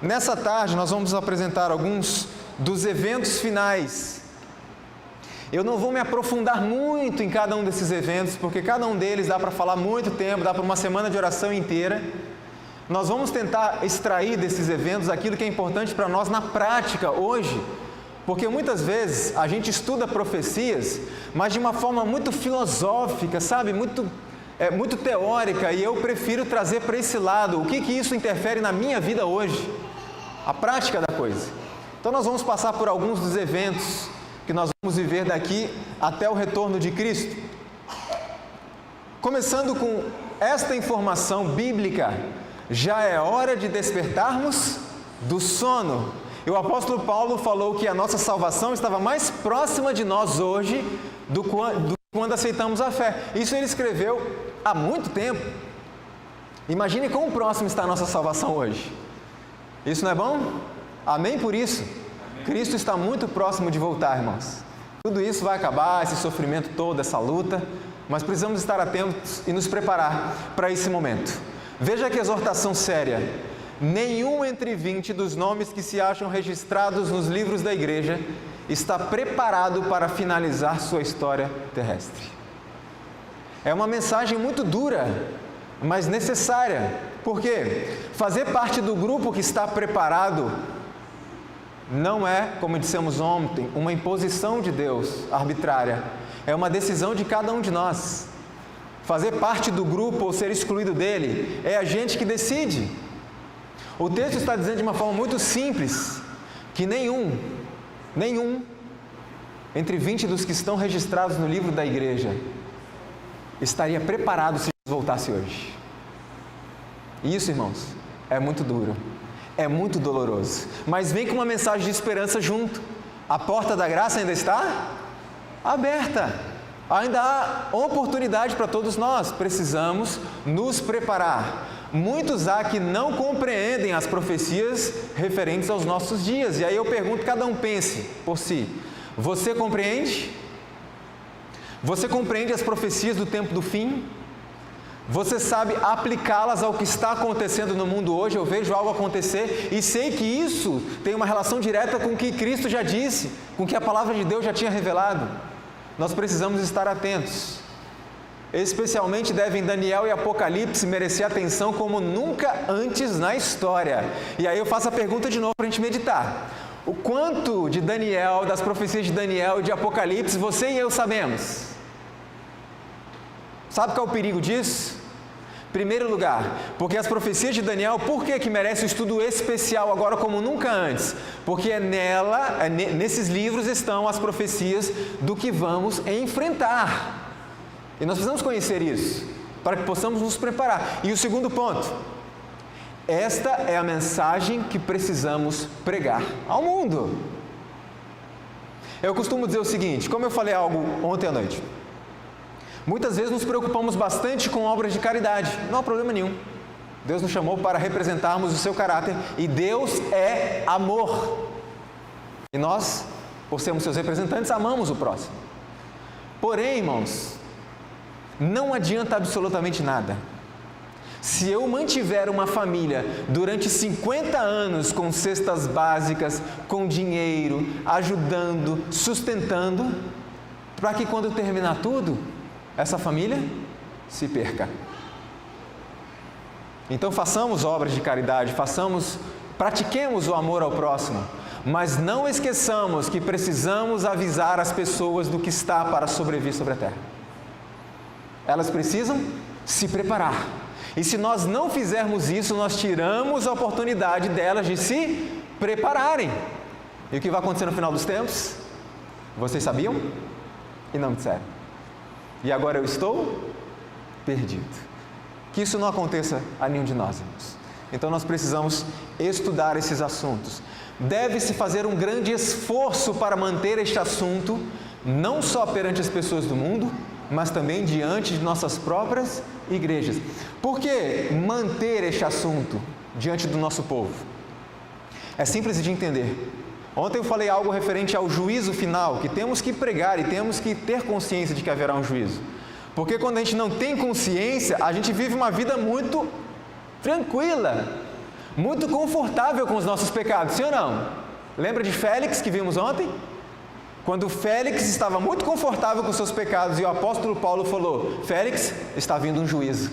Nessa tarde nós vamos apresentar alguns dos eventos finais. Eu não vou me aprofundar muito em cada um desses eventos, porque cada um deles dá para falar muito tempo, dá para uma semana de oração inteira. Nós vamos tentar extrair desses eventos aquilo que é importante para nós na prática hoje, porque muitas vezes a gente estuda profecias, mas de uma forma muito filosófica, sabe? Muito teórica, e eu prefiro trazer para esse lado o que isso interfere na minha vida hoje, a prática da coisa. Então nós vamos passar por alguns dos eventos que nós vamos viver daqui até o retorno de Cristo. Começando com esta informação bíblica: já é hora de despertarmos do sono. E o apóstolo Paulo falou que a nossa salvação estava mais próxima de nós hoje do quando aceitamos a fé. Isso ele escreveu há muito tempo. Imagine quão próximo está a nossa salvação hoje. Isso não é bom? Amém por isso? Amém. Cristo está muito próximo de voltar, irmãos. Tudo isso vai acabar, esse sofrimento todo, essa luta, mas precisamos estar atentos e nos preparar para esse momento. Veja que exortação séria: nenhum entre 20 dos nomes que se acham registrados nos livros da igreja está preparado para finalizar sua história terrestre. É uma mensagem muito dura, mas necessária. Por quê? Fazer parte do grupo que está preparado não é, como dissemos ontem, uma imposição de Deus arbitrária. É uma decisão de cada um de nós. Fazer parte do grupo ou ser excluído dele é a gente que decide. O texto está dizendo de uma forma muito simples que nenhum entre 20 dos que estão registrados no livro da igreja estaria preparado se voltasse hoje. E isso, irmãos, é muito duro, é muito doloroso, mas vem com uma mensagem de esperança junto. A porta da graça ainda está aberta, ainda há oportunidade para todos nós. Precisamos nos preparar. Muitos há que não compreendem as profecias referentes aos nossos dias, e aí eu pergunto, cada um pense por si: você compreende? Você compreende as profecias do tempo do fim? Você sabe aplicá-las ao que está acontecendo no mundo hoje? Eu vejo algo acontecer e sei que isso tem uma relação direta com o que Cristo já disse, com o que a palavra de Deus já tinha revelado. Nós precisamos estar atentos. Especialmente devem Daniel e Apocalipse merecer atenção como nunca antes na história. E aí eu faço a pergunta de novo para a gente meditar: o quanto de Daniel, das profecias de Daniel e de Apocalipse, você e eu sabemos? Sabe qual é o perigo disso? Primeiro lugar, porque as profecias de Daniel, por que merece um estudo especial agora como nunca antes? Porque nesses livros estão as profecias do que vamos enfrentar. E nós precisamos conhecer isso, para que possamos nos preparar. E o segundo ponto: esta é a mensagem que precisamos pregar ao mundo. Eu costumo dizer o seguinte, como eu falei algo ontem à noite: muitas vezes nos preocupamos bastante com obras de caridade. Não há problema nenhum. Deus nos chamou para representarmos o seu caráter, e Deus é amor. E nós, por sermos seus representantes, amamos o próximo. Porém, irmãos, não adianta absolutamente nada se eu mantiver uma família durante 50 anos com cestas básicas, com dinheiro, ajudando, sustentando, para que quando terminar tudo, essa família se perca. Então façamos obras de caridade, pratiquemos o amor ao próximo, mas não esqueçamos que precisamos avisar as pessoas do que está para sobreviver sobre a terra. Elas precisam se preparar. E se nós não fizermos isso, nós tiramos a oportunidade delas de se prepararem. E o que vai acontecer no final dos tempos? Vocês sabiam? E não me disseram. E agora eu estou perdido. Que isso não aconteça a nenhum de nós, irmãos. Então nós precisamos estudar esses assuntos. Deve-se fazer um grande esforço para manter este assunto, não só perante as pessoas do mundo, mas também diante de nossas próprias igrejas. Por que manter este assunto diante do nosso povo? É simples de entender. Ontem eu falei algo referente ao juízo final, que temos que pregar e temos que ter consciência de que haverá um juízo. Porque quando a gente não tem consciência, a gente vive uma vida muito tranquila. muito confortável com os nossos pecados, sim ou não? Lembra de Félix que vimos ontem? Quando Félix estava muito confortável com seus pecados e o apóstolo Paulo falou: Félix, está vindo um juízo.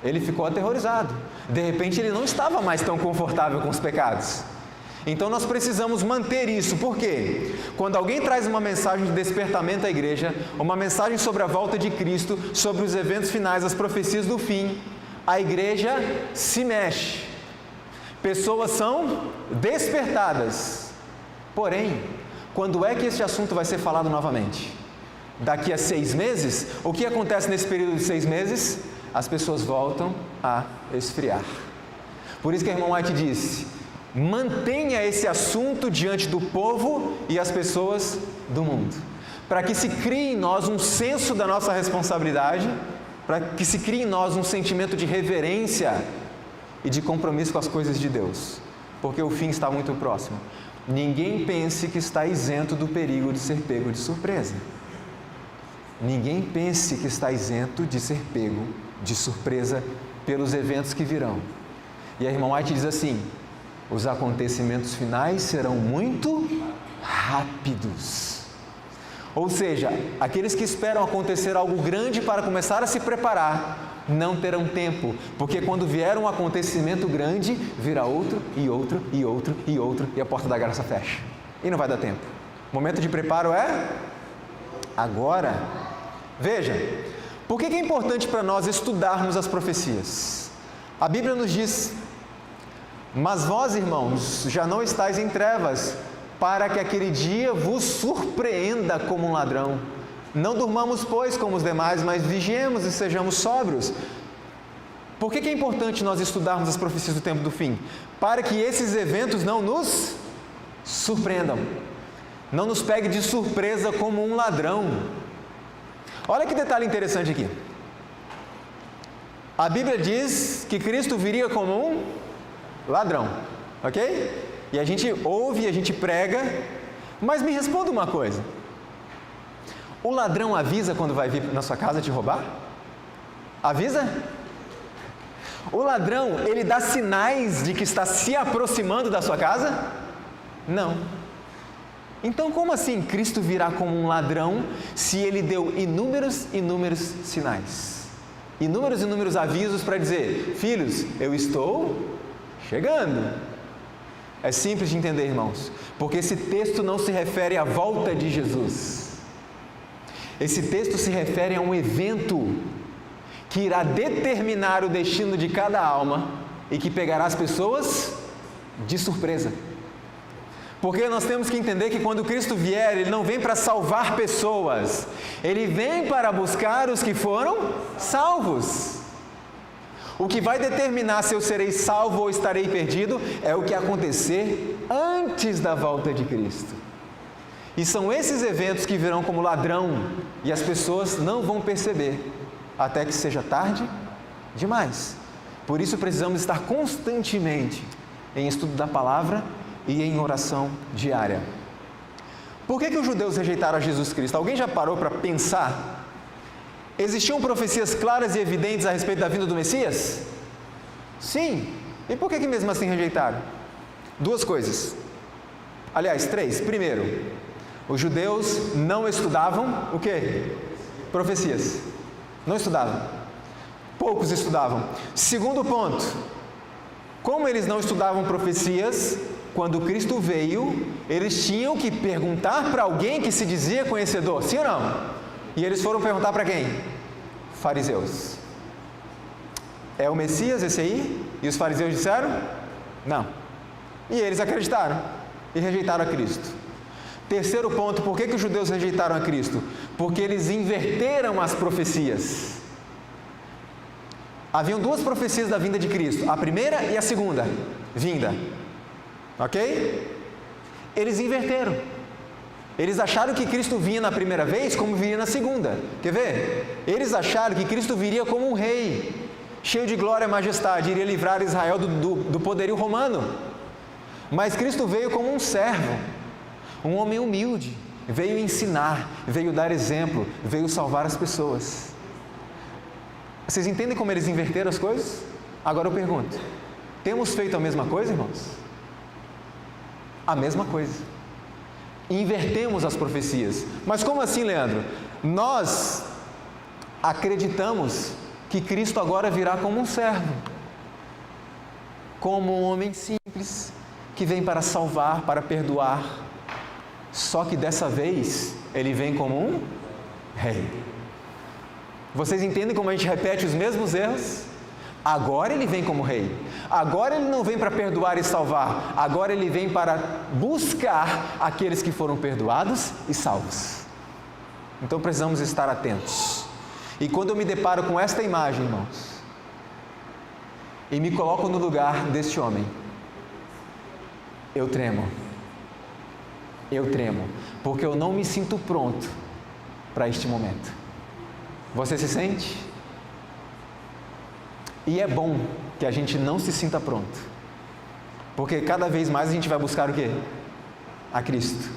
Ele ficou aterrorizado. De repente ele não estava mais tão confortável com os pecados. Então nós precisamos manter isso. Por quê? Quando alguém traz uma mensagem de despertamento à igreja, uma mensagem sobre a volta de Cristo, sobre os eventos finais, as profecias do fim, a igreja se mexe. Pessoas são despertadas. Porém, quando é que esse assunto vai ser falado novamente? Daqui a 6 meses? O que acontece nesse período de 6 meses? As pessoas voltam a esfriar. Por isso que a irmã White disse: mantenha esse assunto diante do povo e as pessoas do mundo, para que se crie em nós um senso da nossa responsabilidade, para que se crie em nós um sentimento de reverência e de compromisso com as coisas de Deus, porque o fim está muito próximo. Ninguém pense que está isento do perigo de ser pego de surpresa. Ninguém pense que está isento de ser pego de surpresa pelos eventos que virão. E a irmã White diz assim: os acontecimentos finais serão muito rápidos. Ou seja, aqueles que esperam acontecer algo grande para começar a se preparar, não terão tempo, porque quando vier um acontecimento grande, virá outro, e outro, e outro, e outro, e a porta da graça fecha. E não vai dar tempo. O momento de preparo é agora. Veja, por que é importante para nós estudarmos as profecias? A Bíblia nos diz: mas vós, irmãos, já não estáis em trevas, para que aquele dia vos surpreenda como um ladrão. Não durmamos, pois, como os demais, mas vigiemos e sejamos sóbrios. Por que é importante nós estudarmos as profecias do tempo do fim? Para que esses eventos não nos surpreendam, não nos pegue de surpresa como um ladrão. Olha que detalhe interessante aqui. A Bíblia diz que Cristo viria como um ladrão, ok? E a gente ouve, a gente prega, mas me responda uma coisa: o ladrão avisa quando vai vir na sua casa te roubar? Avisa? O ladrão, ele dá sinais de que está se aproximando da sua casa? Não. Então, como assim Cristo virá como um ladrão, se ele deu inúmeros sinais? Inúmeros avisos para dizer: filhos, eu estou chegando. É simples de entender, irmãos, porque esse texto não se refere à volta de Jesus. Esse texto se refere a um evento que irá determinar o destino de cada alma e que pegará as pessoas de surpresa. Porque nós temos que entender que quando Cristo vier, Ele não vem para salvar pessoas, Ele vem para buscar os que foram salvos. O que vai determinar se eu serei salvo ou estarei perdido é o que acontecer antes da volta de Cristo. E são esses eventos que virão como ladrão e as pessoas não vão perceber até que seja tarde demais. Por isso precisamos estar constantemente em estudo da palavra e em oração diária. Por que os judeus rejeitaram a Jesus Cristo? Alguém já parou para pensar? Existiam profecias claras e evidentes a respeito da vinda do Messias? Sim. E por que mesmo assim rejeitaram? 2 coisas. Aliás, 3. Primeiro, os judeus não estudavam o quê? Profecias. Não estudavam. Poucos estudavam. Segundo ponto, como eles não estudavam profecias, quando Cristo veio, eles tinham que perguntar para alguém que se dizia conhecedor, sim ou não? E eles foram perguntar para quem? Fariseus. É o Messias esse aí? E os fariseus disseram? Não. E eles acreditaram e rejeitaram a Cristo. Terceiro ponto, por que os judeus rejeitaram a Cristo? Porque eles inverteram as profecias. Haviam 2 profecias da vinda de Cristo, a primeira e a segunda vinda. Ok? Eles inverteram. Eles acharam que Cristo vinha na primeira vez como viria na segunda. Quer ver? Eles acharam que Cristo viria como um rei, cheio de glória e majestade, iria livrar Israel do poderio romano. Mas Cristo veio como um servo, um homem humilde, veio ensinar, veio dar exemplo, veio salvar as pessoas. Vocês entendem como eles inverteram as coisas? Agora eu pergunto, Temos feito a mesma coisa, irmãos? A mesma coisa. Invertemos as profecias. Mas como assim, Leandro? Nós acreditamos que Cristo agora virá como um servo, como um homem simples, que vem para salvar, para perdoar. Só que dessa vez, Ele vem como um rei. Vocês entendem como a gente repete os mesmos erros? Agora Ele vem como rei. Agora Ele não vem para perdoar e salvar. Agora Ele vem para buscar aqueles que foram perdoados e salvos. Então precisamos estar atentos. E quando eu me deparo com esta imagem, irmãos, e me coloco no lugar deste homem, eu tremo, porque eu não me sinto pronto para este momento. Você se sente? E é bom que a gente não se sinta pronto, porque cada vez mais a gente vai buscar o quê? A Cristo,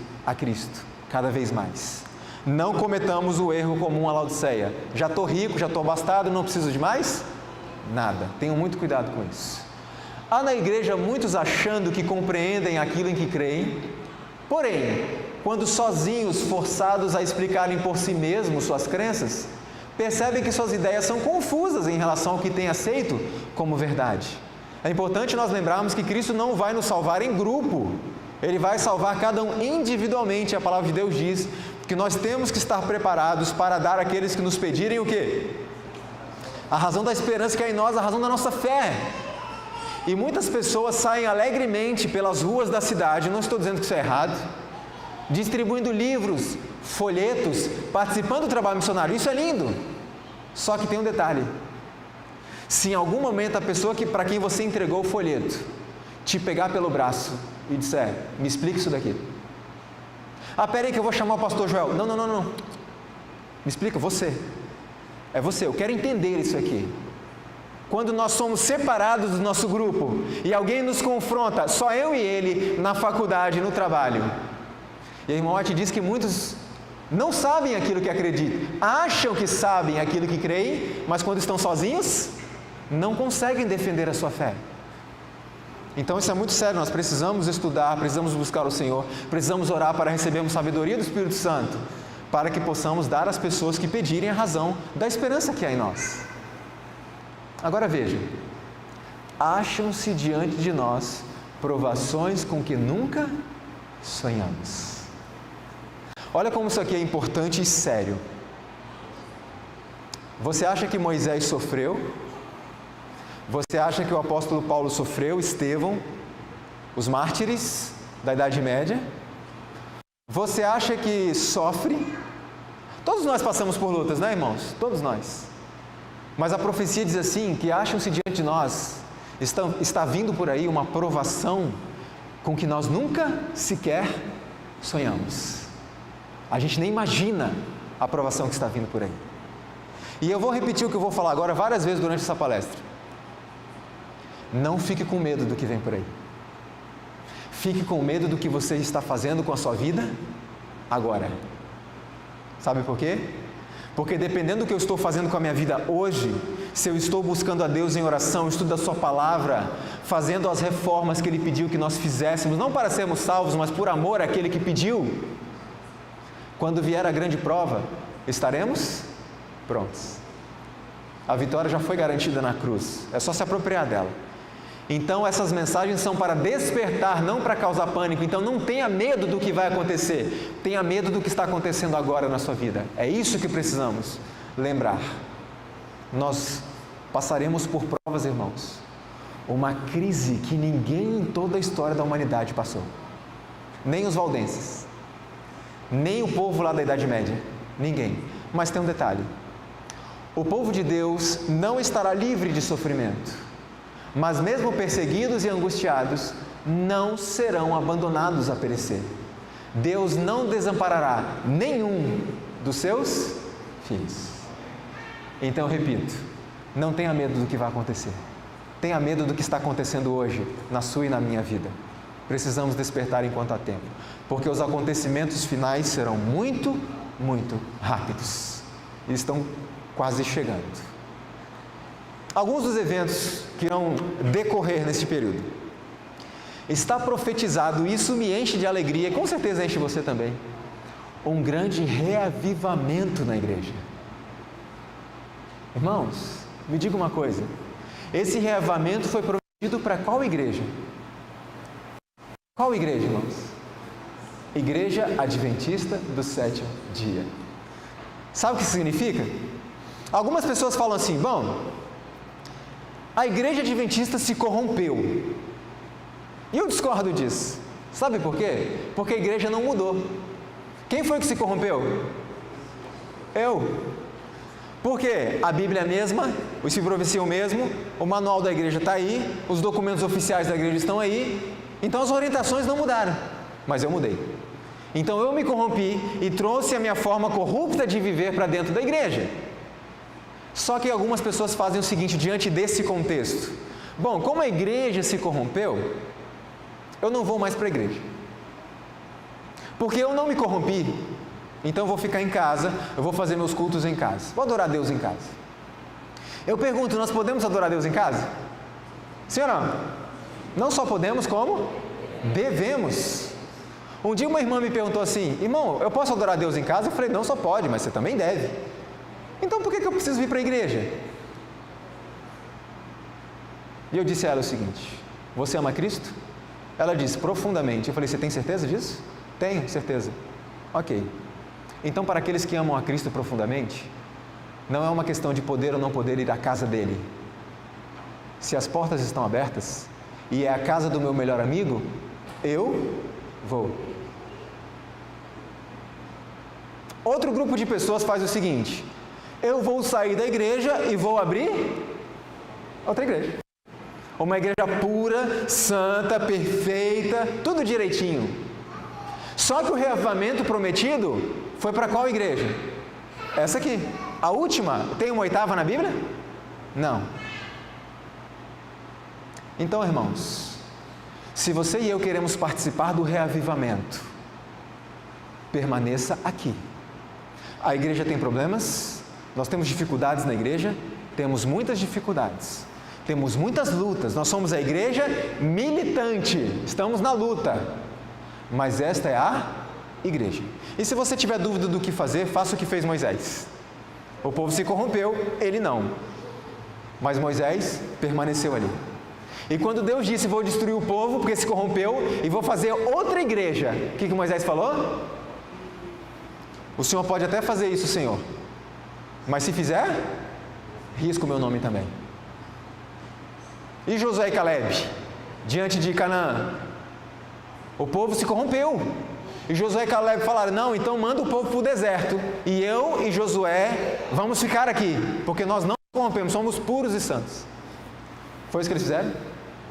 cada vez mais. Não cometamos o erro comum à Laodiceia. Já estou rico, já estou abastado, não preciso de mais nada. Tenham muito cuidado com isso. Há na igreja muitos achando que compreendem aquilo em que creem, porém, quando sozinhos, forçados a explicarem por si mesmos suas crenças, percebem que suas ideias são confusas em relação ao que têm aceito como verdade. É importante nós lembrarmos que Cristo não vai nos salvar em grupo, Ele vai salvar cada um individualmente. A palavra de Deus diz que nós temos que estar preparados para dar àqueles que nos pedirem o quê? A razão da esperança que é em nós, a razão da nossa fé. E muitas pessoas saem alegremente pelas ruas da cidade, não estou dizendo que isso é errado, distribuindo livros, folhetos, participando do trabalho missionário. Isso é lindo. Só que tem um detalhe: se em algum momento a pessoa para quem você entregou o folheto te pegar pelo braço e disser, me explica isso daqui. Ah, peraí que eu vou chamar o pastor Joel. Não. Me explica, você. É você, eu quero entender isso aqui. Quando nós somos separados do nosso grupo e alguém nos confronta, só eu e ele, na faculdade, no trabalho. E a irmã White diz que muitos não sabem aquilo que acreditam, acham que sabem aquilo que creem, mas quando estão sozinhos, não conseguem defender a sua fé. Então isso é muito sério, nós precisamos estudar, precisamos buscar o Senhor, precisamos orar para recebermos sabedoria do Espírito Santo, para que possamos dar às pessoas que pedirem a razão da esperança que há em nós. Agora veja, acham-se diante de nós provações com que nunca sonhamos. Olha como isso aqui é importante e sério. Você acha que Moisés sofreu? Você acha que o apóstolo Paulo sofreu, Estevão, os mártires da Idade Média? Você acha que sofre? Todos nós passamos por lutas, né, irmãos? Todos nós. Mas a profecia diz assim, que acham-se diante de nós, está vindo por aí uma provação com que nós nunca sequer sonhamos. A gente nem imagina a provação que está vindo por aí. E eu vou repetir o que eu vou falar agora várias vezes durante essa palestra. Não fique com medo do que vem por aí. Fique com medo do que você está fazendo com a sua vida agora. Sabe por quê? Porque dependendo do que eu estou fazendo com a minha vida hoje, se eu estou buscando a Deus em oração, estudo da sua palavra, fazendo as reformas que Ele pediu que nós fizéssemos, não para sermos salvos, mas por amor àquele que pediu, quando vier a grande prova, estaremos prontos. A vitória já foi garantida na cruz, é só se apropriar dela. Então essas mensagens são para despertar, não para causar pânico. Então não tenha medo do que vai acontecer, tenha medo do que está acontecendo agora na sua vida. É isso que precisamos lembrar. Nós passaremos por provas, irmãos, uma crise que ninguém em toda a história da humanidade passou. Nem os valdenses, nem o povo lá da Idade Média, ninguém. Mas tem um detalhe: o povo de Deus não estará livre de sofrimento, mas mesmo perseguidos e angustiados, não serão abandonados a perecer. Deus não desamparará nenhum dos seus filhos. Então, eu repito, não tenha medo do que vai acontecer. Tenha medo do que está acontecendo hoje, na sua e na minha vida. Precisamos despertar enquanto há tempo, porque os acontecimentos finais serão muito, muito rápidos. E estão quase chegando. alguns dos eventos que irão decorrer neste período. Está profetizado, isso me enche de alegria, e com certeza enche você também, um grande reavivamento na igreja. Irmãos, me diga uma coisa, esse reavivamento foi prometido para qual igreja? Qual igreja, irmãos? Igreja Adventista do Sétimo Dia. Sabe o que isso significa? Algumas pessoas falam assim, bom, a igreja adventista se corrompeu. E eu discordo disso. Sabe por quê? Porque a igreja não mudou. Quem foi que se corrompeu? Eu. Porque a Bíblia é a mesma, o Espírito de Profecia é o mesmo, o manual da igreja está aí, os documentos oficiais da igreja estão aí, então as orientações não mudaram, mas eu mudei. Então eu me corrompi e trouxe a minha forma corrupta de viver para dentro da igreja. Só que algumas pessoas fazem o seguinte, diante desse contexto. Bom, como a igreja se corrompeu, eu não vou mais para a igreja. Porque eu não me corrompi, então eu vou ficar em casa, eu vou fazer meus cultos em casa. Vou adorar Deus em casa. Eu pergunto, nós podemos adorar Deus em casa? Sim ou não? Não só podemos, como devemos. Um dia uma irmã me perguntou assim, irmão, eu posso adorar Deus em casa? Eu falei, não só pode, mas você também deve. Então por que eu preciso vir para a igreja? E eu disse a ela o seguinte, você ama Cristo? Ela disse, profundamente. Eu falei, você tem certeza disso? Tenho, certeza. Ok. Então para aqueles que amam a Cristo profundamente, não é uma questão de poder ou não poder ir à casa dele. Se as portas estão abertas, e é a casa do meu melhor amigo, eu vou. Outro grupo de pessoas faz o seguinte, eu vou sair da igreja e vou abrir outra igreja. Uma igreja pura, santa, perfeita, tudo direitinho. Só que o reavivamento prometido foi para qual igreja? Essa aqui. A última, tem uma oitava na Bíblia? Não. Então, irmãos, se você e eu queremos participar do reavivamento, permaneça aqui. A igreja tem problemas, nós temos dificuldades na igreja, temos muitas dificuldades, temos muitas lutas, nós somos a igreja militante, estamos na luta, mas esta é a igreja. E se você tiver dúvida do que fazer, faça o que fez Moisés. O povo se corrompeu, ele não, mas Moisés permaneceu ali. E quando Deus disse, vou destruir o povo porque se corrompeu e vou fazer outra igreja, o que Moisés falou? O Senhor pode até fazer isso, Senhor, mas se fizer, risco o meu nome também. E Josué e Caleb, diante de Canaã, o povo se corrompeu. E Josué e Caleb falaram, não, então manda o povo para o deserto, e eu e Josué vamos ficar aqui, porque nós não corrompemos, somos puros e santos. Foi isso que eles fizeram?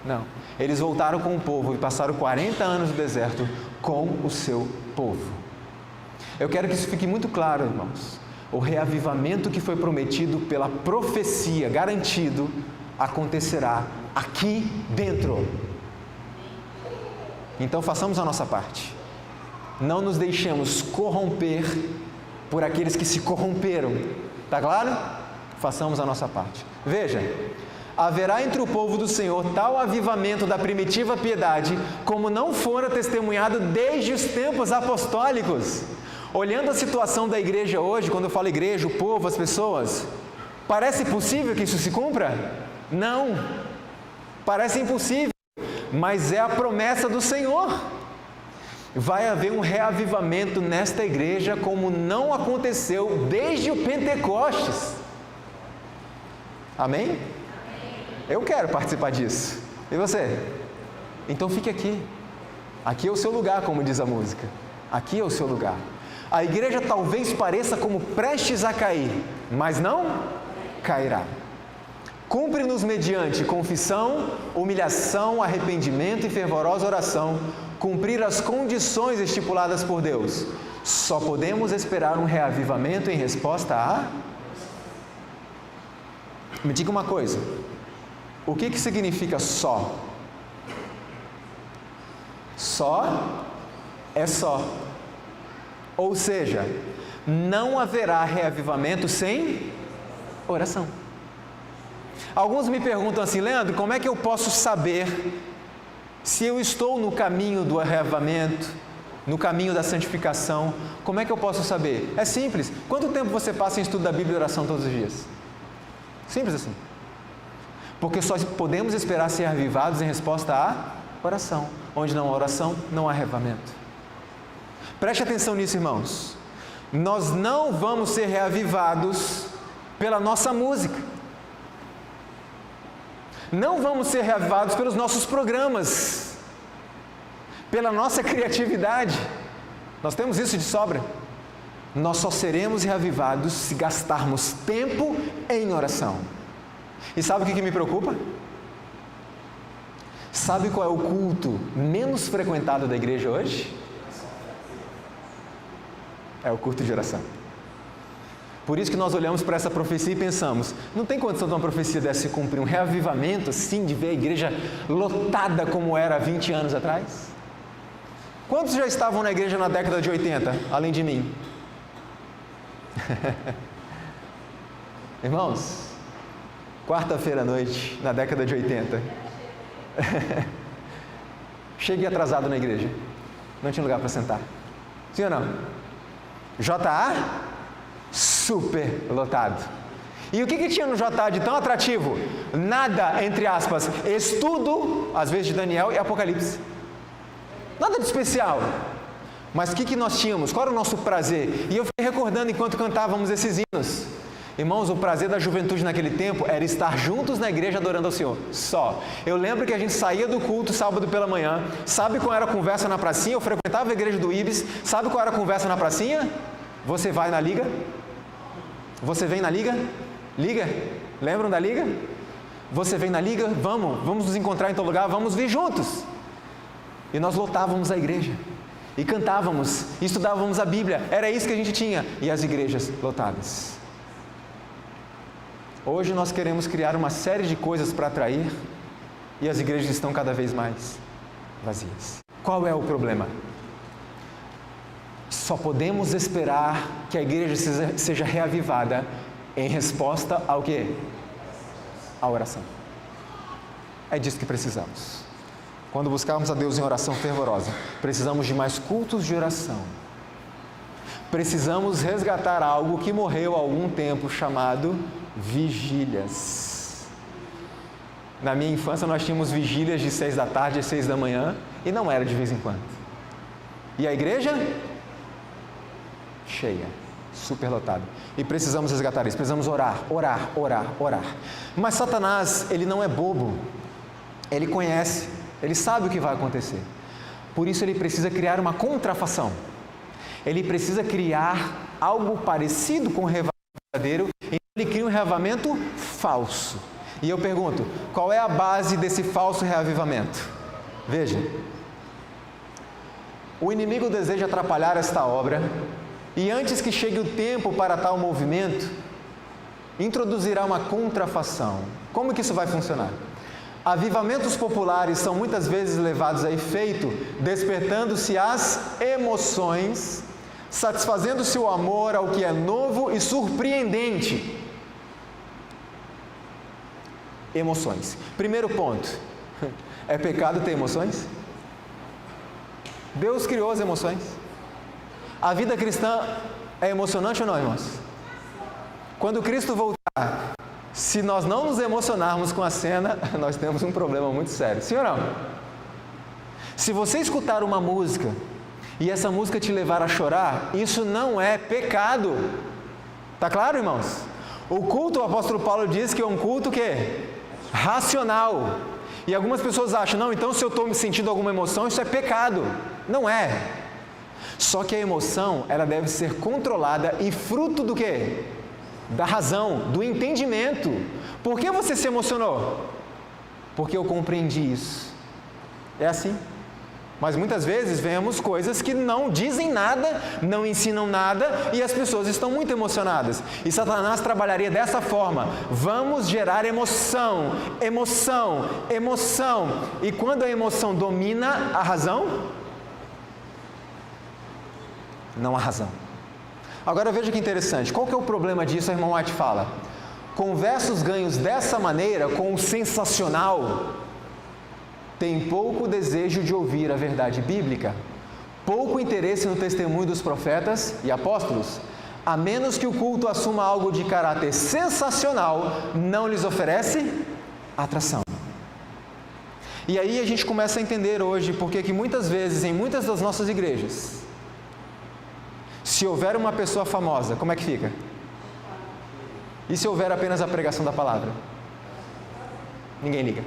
Não. Eles voltaram com o povo e passaram 40 anos no deserto com o seu povo. Eu quero que isso fique muito claro, irmãos. O reavivamento que foi prometido pela profecia, garantido, acontecerá aqui dentro. Então façamos a nossa parte. Não nos deixemos corromper por aqueles que se corromperam. Está claro? Façamos a nossa parte. Veja, haverá entre o povo do Senhor tal avivamento da primitiva piedade, como não fora testemunhado desde os tempos apostólicos. Olhando a situação da igreja hoje, quando eu falo igreja, o povo, as pessoas, parece possível que isso se cumpra? Não, parece impossível, mas é a promessa do Senhor. Vai haver um reavivamento nesta igreja como não aconteceu desde o Pentecostes. Amém? Eu quero participar disso. E você? Então fique aqui. Aqui é o seu lugar, como diz a música. Aqui é o seu lugar. A igreja talvez pareça como prestes a cair, mas não cairá. Cumpre-nos mediante confissão, humilhação, arrependimento e fervorosa oração, cumprir as condições estipuladas por Deus. Só podemos esperar um reavivamento em resposta a... Me diga uma coisa, o que significa só? Só é só. Ou seja, não haverá reavivamento sem oração. Alguns me perguntam assim: Leandro, como é que eu posso saber se eu estou no caminho do arreavamento, no caminho da santificação? Como é que eu posso saber? É simples. Quanto tempo você passa em estudo da Bíblia e oração todos os dias? Simples assim. Porque só podemos esperar ser avivados em resposta à oração. Onde não há oração, não há arreavamento. Preste atenção nisso, irmãos. Nós não vamos ser reavivados pela nossa música. Não vamos ser reavivados pelos nossos programas, pela nossa criatividade. Nós temos isso de sobra. Nós só seremos reavivados se gastarmos tempo em oração. E sabe o que me preocupa? Sabe qual é o culto menos frequentado da igreja hoje? É o culto de oração. Por isso que nós olhamos para essa profecia e pensamos: não tem condição de uma profecia dessa se cumprir, um reavivamento assim, de ver a igreja lotada como era há 20 anos atrás? Quantos já estavam na igreja na década de 80, além de mim? Irmãos, quarta-feira à noite, na década de 80, cheguei atrasado na igreja, não tinha lugar para sentar. Sim ou não? JA? Super lotado. E o que tinha no JA de tão atrativo? Nada, entre aspas, estudo, às vezes de Daniel e Apocalipse. Nada de especial. Mas o que nós tínhamos? Qual era o nosso prazer? E eu fiquei recordando enquanto cantávamos esses hinos. Irmãos, o prazer da juventude naquele tempo era estar juntos na igreja adorando ao Senhor. Só. Eu lembro que a gente saía do culto sábado pela manhã. Sabe qual era a conversa na pracinha? Eu frequentava a igreja do Ibis. Sabe qual era a conversa na pracinha? Você vai na liga? Você vem na liga? Liga? Lembram da liga? Você vem na liga? Vamos nos encontrar em tal lugar, vamos vir juntos. E nós lotávamos a igreja. E cantávamos, e estudávamos a Bíblia. Era isso que a gente tinha. E as igrejas lotadas. Hoje nós queremos criar uma série de coisas para atrair, e as igrejas estão cada vez mais vazias. Qual é o problema? Só podemos esperar que a igreja seja reavivada em resposta ao quê? À oração. É disso que precisamos. Quando buscarmos a Deus em oração fervorosa, precisamos de mais cultos de oração. Precisamos resgatar algo que morreu há algum tempo, chamado vigílias. Na minha infância nós tínhamos vigílias de 6 da tarde às 6 da manhã, e não era de vez em quando. E a igreja? Cheia, superlotada. E precisamos resgatar isso, precisamos orar. Mas Satanás, ele não é bobo, ele conhece, ele sabe o que vai acontecer. Por isso ele precisa criar uma contrafação. Ele precisa criar algo parecido com o reavivamento verdadeiro, então ele cria um reavivamento falso. E eu pergunto, qual é a base desse falso reavivamento? Veja, o inimigo deseja atrapalhar esta obra, e antes que chegue o tempo para tal movimento, introduzirá uma contrafação. Como que isso vai funcionar? Avivamentos populares são muitas vezes levados a efeito, despertando-se as emoções, satisfazendo-se o amor ao que é novo e surpreendente. Emoções. Primeiro ponto, é pecado ter emoções? Deus criou as emoções. A vida cristã é emocionante ou não, irmãos? Quando Cristo voltar, se nós não nos emocionarmos com a cena, nós temos um problema muito sério. Sim ou não? Se você escutar uma música e essa música te levar a chorar, isso não é pecado. Tá claro, irmãos? O culto, o apóstolo Paulo diz que é um culto que racional. E algumas pessoas acham, não, então se eu estou me sentindo alguma emoção, isso é pecado. Não é. Só que a emoção, ela deve ser controlada e fruto do quê? Da razão, do entendimento. Por que você se emocionou? Porque eu compreendi isso. É assim. Mas muitas vezes vemos coisas que não dizem nada, não ensinam nada, e as pessoas estão muito emocionadas. E Satanás trabalharia dessa forma: vamos gerar emoção. E quando a emoção domina a razão, não há razão. Agora veja que interessante, qual que é o problema disso? O irmão White fala: conversos ganhos dessa maneira, com o sensacional, têm pouco desejo de ouvir a verdade bíblica, pouco interesse no testemunho dos profetas e apóstolos, a menos que o culto assuma algo de caráter sensacional, não lhes oferece atração. E aí a gente começa a entender hoje porque que muitas vezes, em muitas das nossas igrejas, se houver uma pessoa famosa, como é que fica? E se houver apenas a pregação da palavra? Ninguém liga.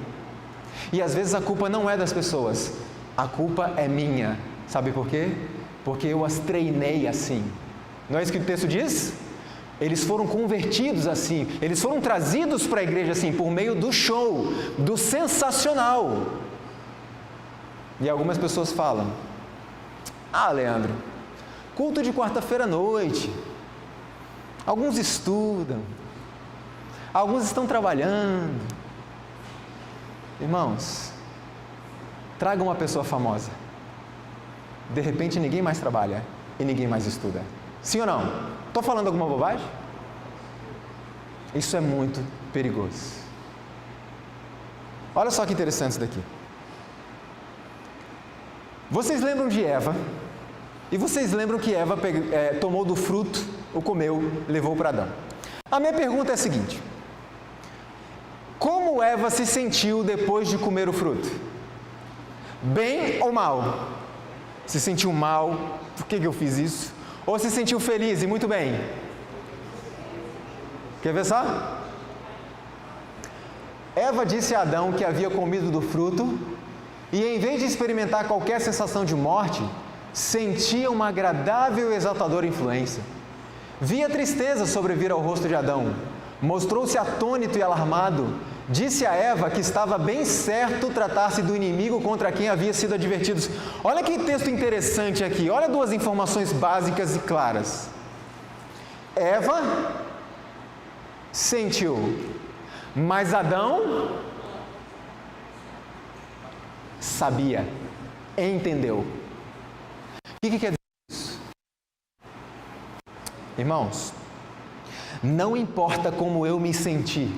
E às vezes a culpa não é das pessoas, a culpa é minha. Sabe por quê? Porque eu as treinei assim. Não é isso que o texto diz? Eles foram convertidos assim, eles foram trazidos para a igreja assim, por meio do show, do sensacional. E algumas pessoas falam: ah, Leandro, culto de quarta-feira à noite, alguns estudam, alguns estão trabalhando. Irmãos, traga uma pessoa famosa, de repente ninguém mais trabalha e ninguém mais estuda. Sim ou não? Estou falando alguma bobagem? Isso é muito perigoso. Olha só que interessante isso daqui. Vocês lembram de Eva? E vocês lembram que Eva tomou do fruto, o comeu, levou para Adão. A minha pergunta é a seguinte: como Eva se sentiu depois de comer o fruto? Bem ou mal? Se sentiu mal? Por que eu fiz isso? Ou se sentiu feliz e muito bem? Quer ver só? Eva disse a Adão que havia comido do fruto e, em vez de experimentar qualquer sensação de morte, sentia uma agradável e exaltadora influência. Via tristeza sobrevir ao rosto de Adão, mostrou-se atônito e alarmado, disse a Eva que estava bem certo tratar-se do inimigo contra quem havia sido advertidos. Olha que texto interessante aqui, olha duas informações básicas e claras. Eva sentiu, mas Adão sabia, entendeu. O que quer dizer isso? Irmãos, não importa como eu me senti,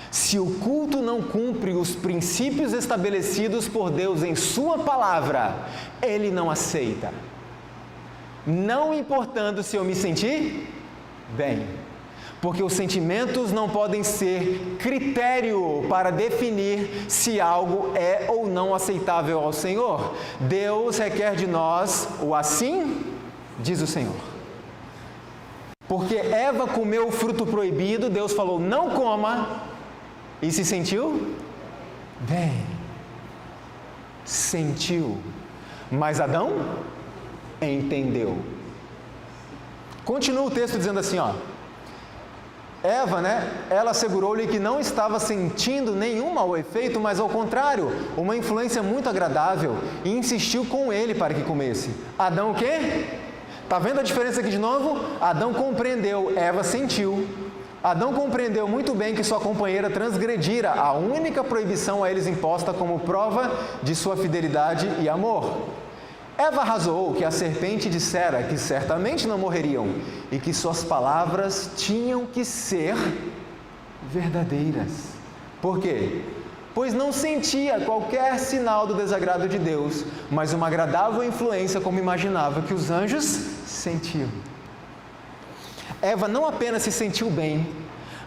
se o culto não cumpre os princípios estabelecidos por Deus em Sua palavra, Ele não aceita. Não importando se eu me senti bem, porque os sentimentos não podem ser critério para definir se algo é ou não aceitável ao Senhor. Deus requer de nós o assim, diz o Senhor. Porque Eva comeu o fruto proibido, Deus falou: não coma. E se sentiu bem. Sentiu. Mas Adão entendeu. Continua o texto dizendo assim, ó. Eva, ela assegurou-lhe que não estava sentindo nenhum mau efeito, mas ao contrário, uma influência muito agradável, e insistiu com ele para que comesse. Adão o quê? Está vendo a diferença aqui de novo? Adão compreendeu, Eva sentiu. Adão compreendeu muito bem que sua companheira transgredira a única proibição a eles imposta como prova de sua fidelidade e amor. Eva razoou que a serpente dissera que certamente não morreriam e que suas palavras tinham que ser verdadeiras. Por quê? Pois não sentia qualquer sinal do desagrado de Deus, mas uma agradável influência como imaginava que os anjos sentiam. Eva não apenas se sentiu bem,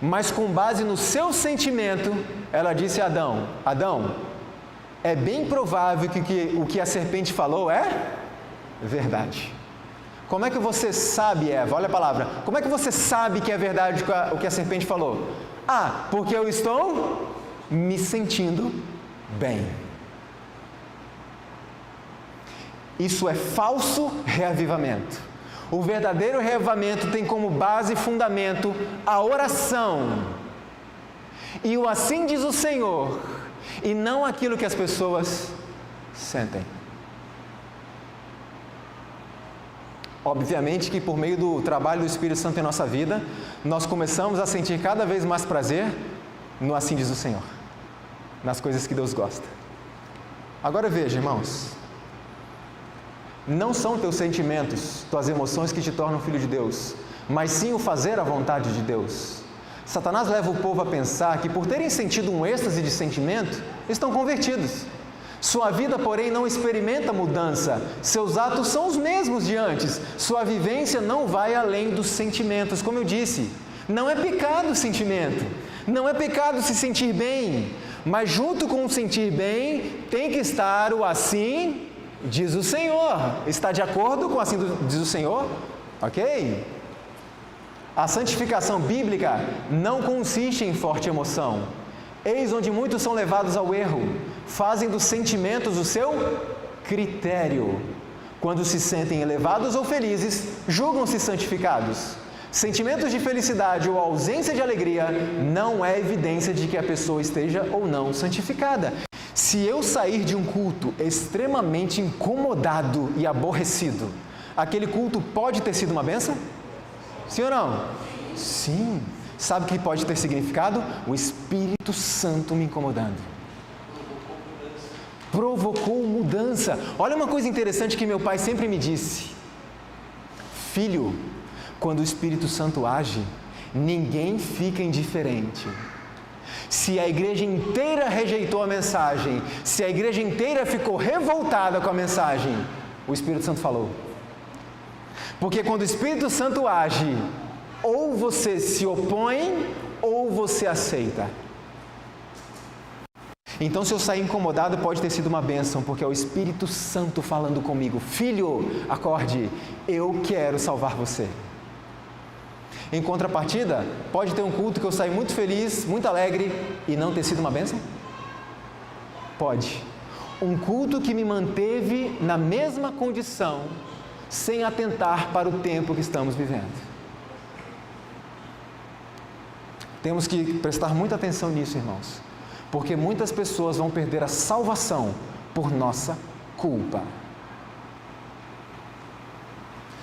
mas com base no seu sentimento, ela disse a Adão: Adão, é bem provável que o que a serpente falou é verdade. Como é que você sabe, Eva? Olha a palavra. Como é que você sabe que é verdade o que a serpente falou? Ah, porque eu estou me sentindo bem. Isso é falso reavivamento. O verdadeiro reavivamento tem como base e fundamento a oração. E o assim diz o Senhor, e não aquilo que as pessoas sentem. Obviamente que por meio do trabalho do Espírito Santo em nossa vida, nós começamos a sentir cada vez mais prazer no assim diz o Senhor, nas coisas que Deus gosta. Agora veja, irmãos, não são teus sentimentos, tuas emoções que te tornam filho de Deus, mas sim o fazer a vontade de Deus. Satanás leva o povo a pensar que, por terem sentido um êxtase de sentimento, estão convertidos. Sua vida, porém, não experimenta mudança. Seus atos são os mesmos de antes. Sua vivência não vai além dos sentimentos. Como eu disse, não é pecado o sentimento. Não é pecado se sentir bem. Mas junto com o sentir bem, tem que estar o assim diz o Senhor. Está de acordo com assim diz o Senhor? Ok? A santificação bíblica não consiste em forte emoção. Eis onde muitos são levados ao erro. Fazem dos sentimentos o seu critério. Quando se sentem elevados ou felizes, julgam-se santificados. Sentimentos de felicidade ou ausência de alegria não é evidência de que a pessoa esteja ou não santificada. Se eu sair de um culto extremamente incomodado e aborrecido, aquele culto pode ter sido uma bênção? Sim ou não? Sim. Sabe o que pode ter significado? O Espírito Santo me incomodando. Provocou mudança. Olha uma coisa interessante que meu pai sempre me disse. Filho, quando o Espírito Santo age, ninguém fica indiferente. Se a igreja inteira rejeitou a mensagem, se a igreja inteira ficou revoltada com a mensagem, o Espírito Santo falou. Porque quando o Espírito Santo age, ou você se opõe, ou você aceita. Então, se eu sair incomodado, pode ter sido uma bênção, porque é o Espírito Santo falando comigo. Filho, acorde, eu quero salvar você. Em contrapartida, pode ter um culto que eu saí muito feliz, muito alegre e não ter sido uma bênção? Pode. Um culto que me manteve na mesma condição, sem atentar para o tempo que estamos vivendo. Temos que prestar muita atenção nisso, irmãos, porque muitas pessoas vão perder a salvação por nossa culpa.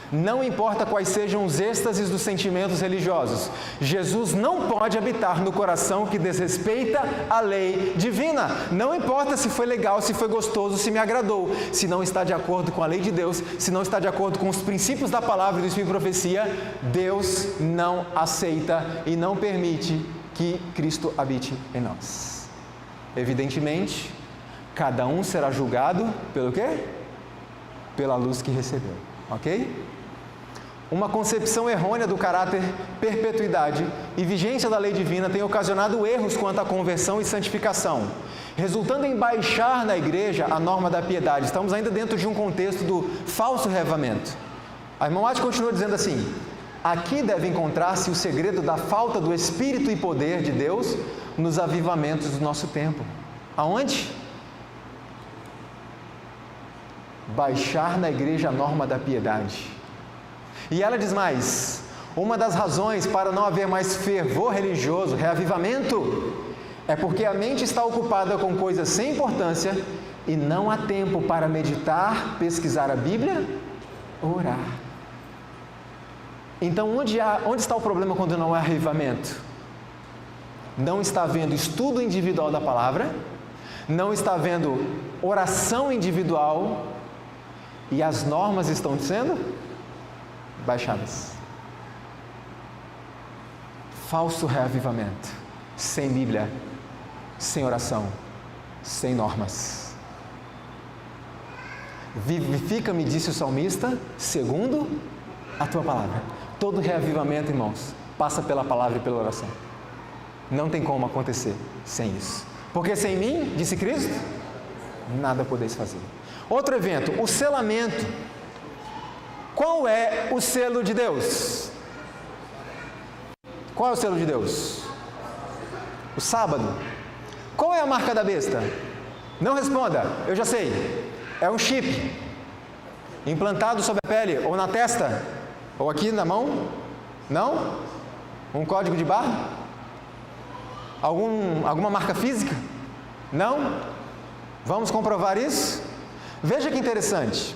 Não importa quais sejam os êxtases dos sentimentos religiosos, Jesus não pode habitar no coração que desrespeita a lei divina. Não importa se foi legal, se foi gostoso, se me agradou, se não está de acordo com a lei de Deus, se não está de acordo com os princípios da palavra e do Espírito de profecia, Deus não aceita e não permite que Cristo habite em nós. Evidentemente, cada um será julgado pelo quê? Pela luz que recebeu, ok? Uma concepção errônea do caráter, perpetuidade e vigência da lei divina tem ocasionado erros quanto à conversão e santificação, resultando em baixar na igreja a norma da piedade. Estamos ainda dentro de um contexto do falso reavivamento. A irmã Mate continua dizendo assim: aqui deve encontrar-se o segredo da falta do Espírito e poder de Deus nos avivamentos do nosso tempo. Aonde? Baixar na igreja a norma da piedade. E ela diz mais: uma das razões para não haver mais fervor religioso, reavivamento, é porque a mente está ocupada com coisas sem importância e não há tempo para meditar, pesquisar a Bíblia, orar. Então, onde está o problema quando não há avivamento? Não está havendo estudo individual da palavra, não está havendo oração individual e as normas estão sendo baixadas. Falso reavivamento, sem Bíblia, sem oração, sem normas. Vivifica-me, disse o salmista, segundo a tua palavra. Todo reavivamento, irmãos, passa pela palavra e pela oração. Não tem como acontecer sem isso. Porque sem mim, disse Cristo, nada podeis fazer. Outro evento, o selamento. Qual é o selo de Deus? Qual é o selo de Deus? O sábado. Qual é a marca da besta? Não responda, eu já sei. É um chip implantado sobre a pele, ou na testa, ou aqui na mão. Não? Um código de barra? Alguma marca física? Não? Vamos comprovar isso? Veja que interessante.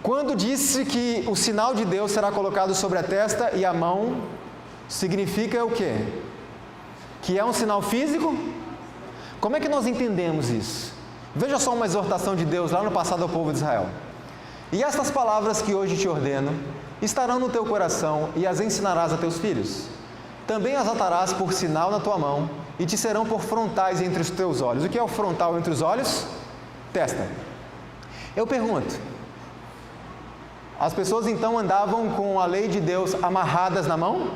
Quando disse que o sinal de Deus será colocado sobre a testa e a mão, significa o quê? Que é um sinal físico? Como é que nós entendemos isso? Veja só uma exortação de Deus lá no passado ao povo de Israel. E estas palavras que hoje te ordeno estarão no teu coração e as ensinarás a teus filhos. Também as atarás por sinal na tua mão e te serão por frontais entre os teus olhos. O que é o frontal entre os olhos? Testa. Eu pergunto, as pessoas então andavam com a lei de Deus amarradas na mão?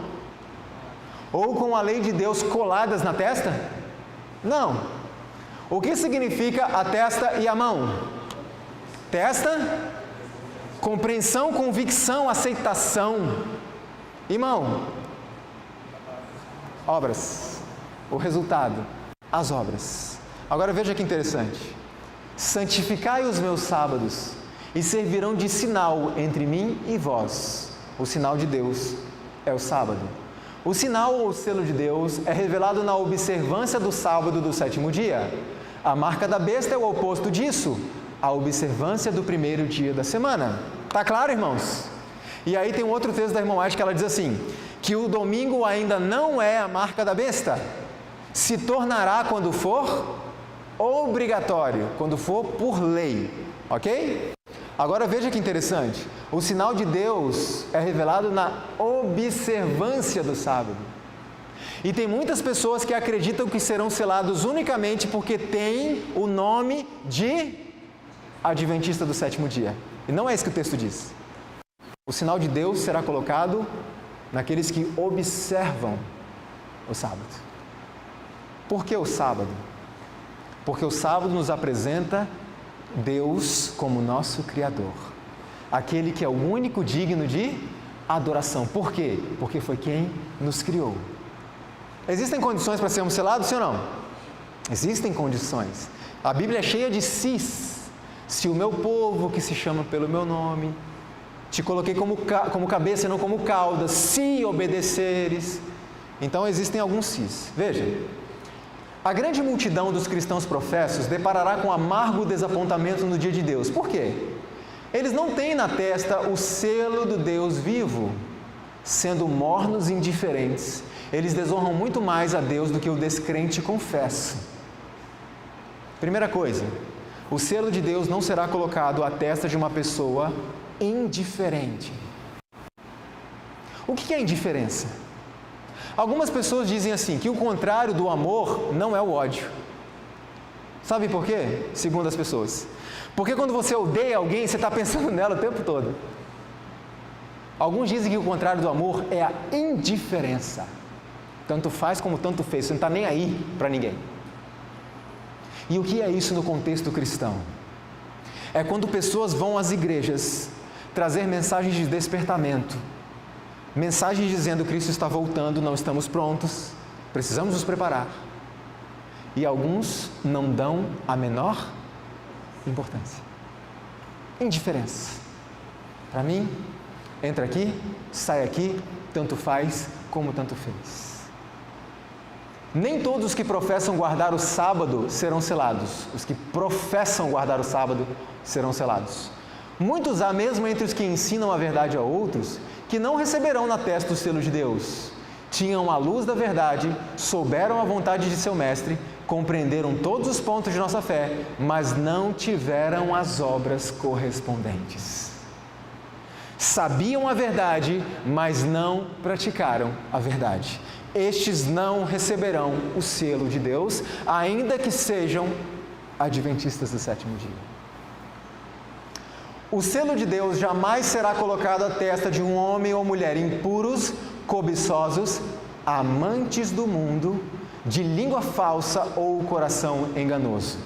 Ou com a lei de Deus coladas na testa? Não. O que significa a testa e a mão? Testa, compreensão, convicção, aceitação. E mão? Obras. O resultado, as obras. Agora veja que interessante. Santificai os meus sábados e servirão de sinal entre mim e vós. O sinal de Deus é o sábado. O sinal ou selo de Deus é revelado na observância do sábado do sétimo dia. A marca da besta é o oposto disso, a observância do primeiro dia da semana. Tá claro, irmãos? E aí tem um outro texto da irmã White que ela diz assim, que o domingo ainda não é a marca da besta, se tornará quando for obrigatório, quando for por lei, ok? Agora veja que interessante, o sinal de Deus é revelado na observância do sábado. E tem muitas pessoas que acreditam que serão selados unicamente porque têm o nome de Adventista do sétimo dia. E não é isso que o texto diz. O sinal de Deus será colocado naqueles que observam o sábado. Por que o sábado? Porque o sábado nos apresenta Deus como nosso Criador. Aquele que é o único digno de adoração. Por quê? Porque foi quem nos criou. Existem condições para sermos selados, sim ou não? Existem condições. A Bíblia é cheia de sis. Se o meu povo, que se chama pelo meu nome, te coloquei como cabeça e não como cauda, se obedeceres. Então existem alguns sis. Veja, a grande multidão dos cristãos professos deparará com amargo desapontamento no dia de Deus. Por quê? Eles não têm na testa o selo do Deus vivo. Sendo mornos e indiferentes, eles desonram muito mais a Deus do que o descrente confessa. Primeira coisa, o selo de Deus não será colocado à testa de uma pessoa indiferente. O que é indiferença? Algumas pessoas dizem assim, que o contrário do amor não é o ódio. Sabe por quê? Segundo as pessoas. Porque quando você odeia alguém, você está pensando nela o tempo todo. Alguns dizem que o contrário do amor é a indiferença. Tanto faz como tanto fez, você não está nem aí para ninguém. E o que é isso no contexto cristão? É quando pessoas vão às igrejas trazer mensagens de despertamento, mensagens dizendo que Cristo está voltando, não estamos prontos, precisamos nos preparar. E alguns não dão a menor importância. Indiferença. Para mim, entra aqui, sai aqui, tanto faz como tanto fez. Nem todos os que professam guardar o sábado serão selados. Os que professam guardar o sábado serão selados. Muitos há mesmo entre os que ensinam a verdade a outros, que não receberão na testa o selo de Deus. Tinham a luz da verdade, souberam a vontade de seu mestre, compreenderam todos os pontos de nossa fé, mas não tiveram as obras correspondentes. Sabiam a verdade, mas não praticaram a verdade. Estes não receberão o selo de Deus, ainda que sejam adventistas do sétimo dia. O selo de Deus jamais será colocado à testa de um homem ou mulher impuros, cobiçosos, amantes do mundo, de língua falsa ou coração enganoso.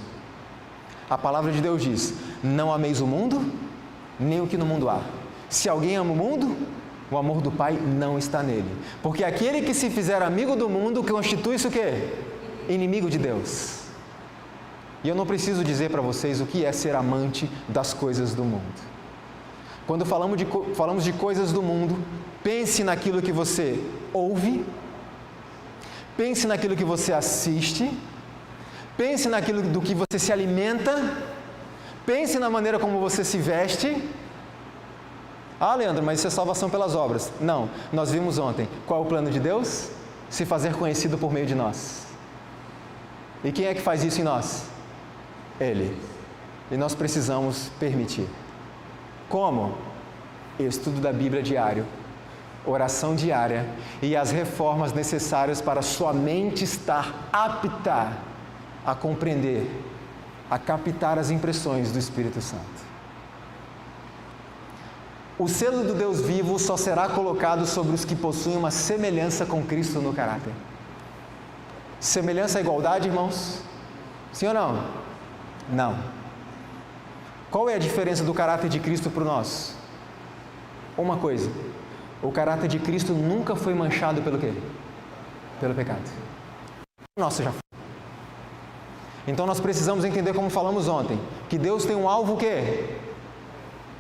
A palavra de Deus diz: não ameis o mundo, nem o que no mundo há. Se alguém ama o mundo, o amor do Pai não está nele. Porque aquele que se fizer amigo do mundo, constitui-se o quê? Inimigo de Deus. E eu não preciso dizer para vocês o que é ser amante das coisas do mundo. Quando falamos de coisas do mundo, pense naquilo que você ouve, pense naquilo que você assiste, pense naquilo do que você se alimenta, pense na maneira como você se veste. Ah, Leandro, mas isso é salvação pelas obras. Não, nós vimos ontem. Qual é o plano de Deus? Se fazer conhecido por meio de nós. E quem é que faz isso em nós? Ele. E nós precisamos permitir. Como? estudo da Bíblia diário, oração diária e as reformas necessárias para sua mente estar apta a compreender, a captar as impressões do Espírito Santo. O selo do Deus vivo só será colocado sobre os que possuem uma semelhança com Cristo no caráter. Semelhança é igualdade, irmãos? Sim ou não? Não. Qual é a diferença do caráter de Cristo para o nosso? Uma coisa: o caráter de Cristo nunca foi manchado pelo quê? Pelo pecado. O nosso já foi. Então nós precisamos entender, como falamos ontem, que Deus tem um alvo o quê?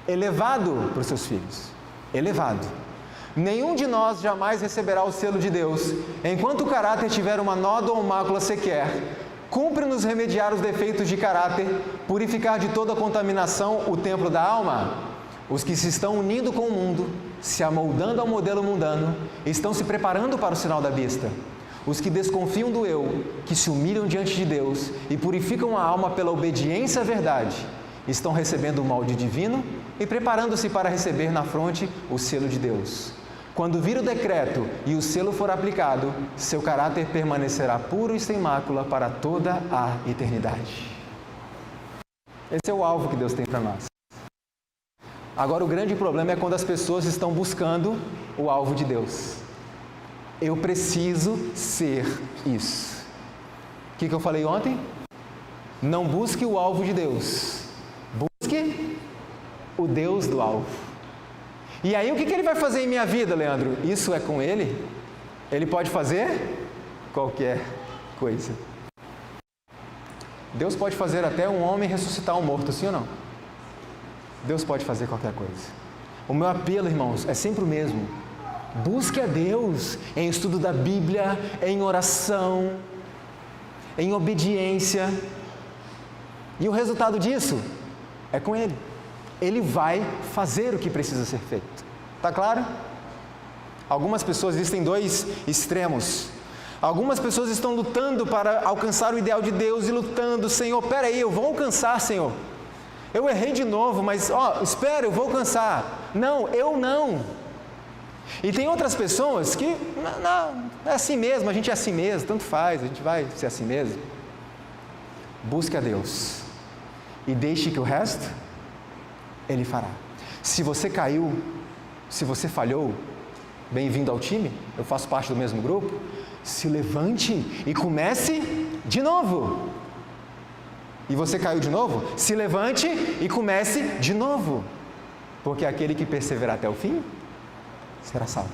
Elevado para os seus filhos. Elevado. Nenhum de nós jamais receberá o selo de Deus enquanto o caráter tiver uma nódoa ou mácula sequer. Cumpre-nos remediar os defeitos de caráter, purificar de toda contaminação o templo da alma. Os que se estão unindo com o mundo, se amoldando ao modelo mundano, estão se preparando para o sinal da besta. Os que desconfiam do eu, que se humilham diante de Deus e purificam a alma pela obediência à verdade, estão recebendo o molde divino e preparando-se para receber na fronte o selo de Deus. Quando vir o decreto e o selo for aplicado, seu caráter permanecerá puro e sem mácula para toda a eternidade. Esse é o alvo que Deus tem para nós. Agora, o grande problema é quando as pessoas estão buscando o alvo de Deus. Eu preciso ser isso. O que eu falei ontem? Não busque o alvo de Deus. Busque o Deus do alvo. E aí, o que ele vai fazer em minha vida, Leandro? Isso é com ele? Ele pode fazer qualquer coisa. Deus pode fazer até um homem ressuscitar um morto, sim ou não? Deus pode fazer qualquer coisa. O meu apelo, irmãos, é sempre o mesmo. Busque a Deus em estudo da Bíblia, em oração, em obediência. E o resultado disso é com Ele. Ele vai fazer o que precisa ser feito. Está claro? Algumas pessoas, existem dois extremos. Algumas pessoas estão lutando para alcançar o ideal de Deus e lutando: Senhor, peraí, eu vou alcançar, Senhor. Eu errei de novo, mas espera, eu vou alcançar. Não, eu não. E tem outras pessoas que, não, é assim mesmo, a gente é assim mesmo, tanto faz, a gente vai ser assim mesmo. Busque a Deus e deixe que o resto Ele fará. Se você caiu, se você falhou, bem-vindo ao time, eu faço parte do mesmo grupo. Se levante e comece de novo. E você caiu de novo? Se levante e comece de novo. Porque aquele que perseverar até o fim será salvo.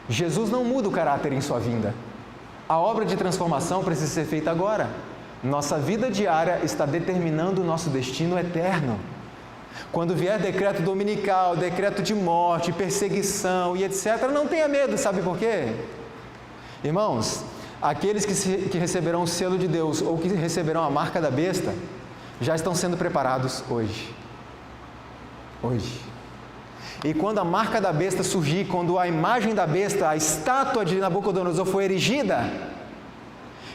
Jesus não muda o caráter em sua vinda. A obra de transformação precisa ser feita agora. Nossa vida diária está determinando o nosso destino eterno. Quando vier decreto dominical, decreto de morte, perseguição e etc., não tenha medo, sabe por quê? Irmãos, aqueles que receberão o selo de Deus ou que receberão a marca da besta, já estão sendo preparados hoje. Hoje. E quando a marca da besta surgir, quando a imagem da besta, a estátua de Nabucodonosor for erigida,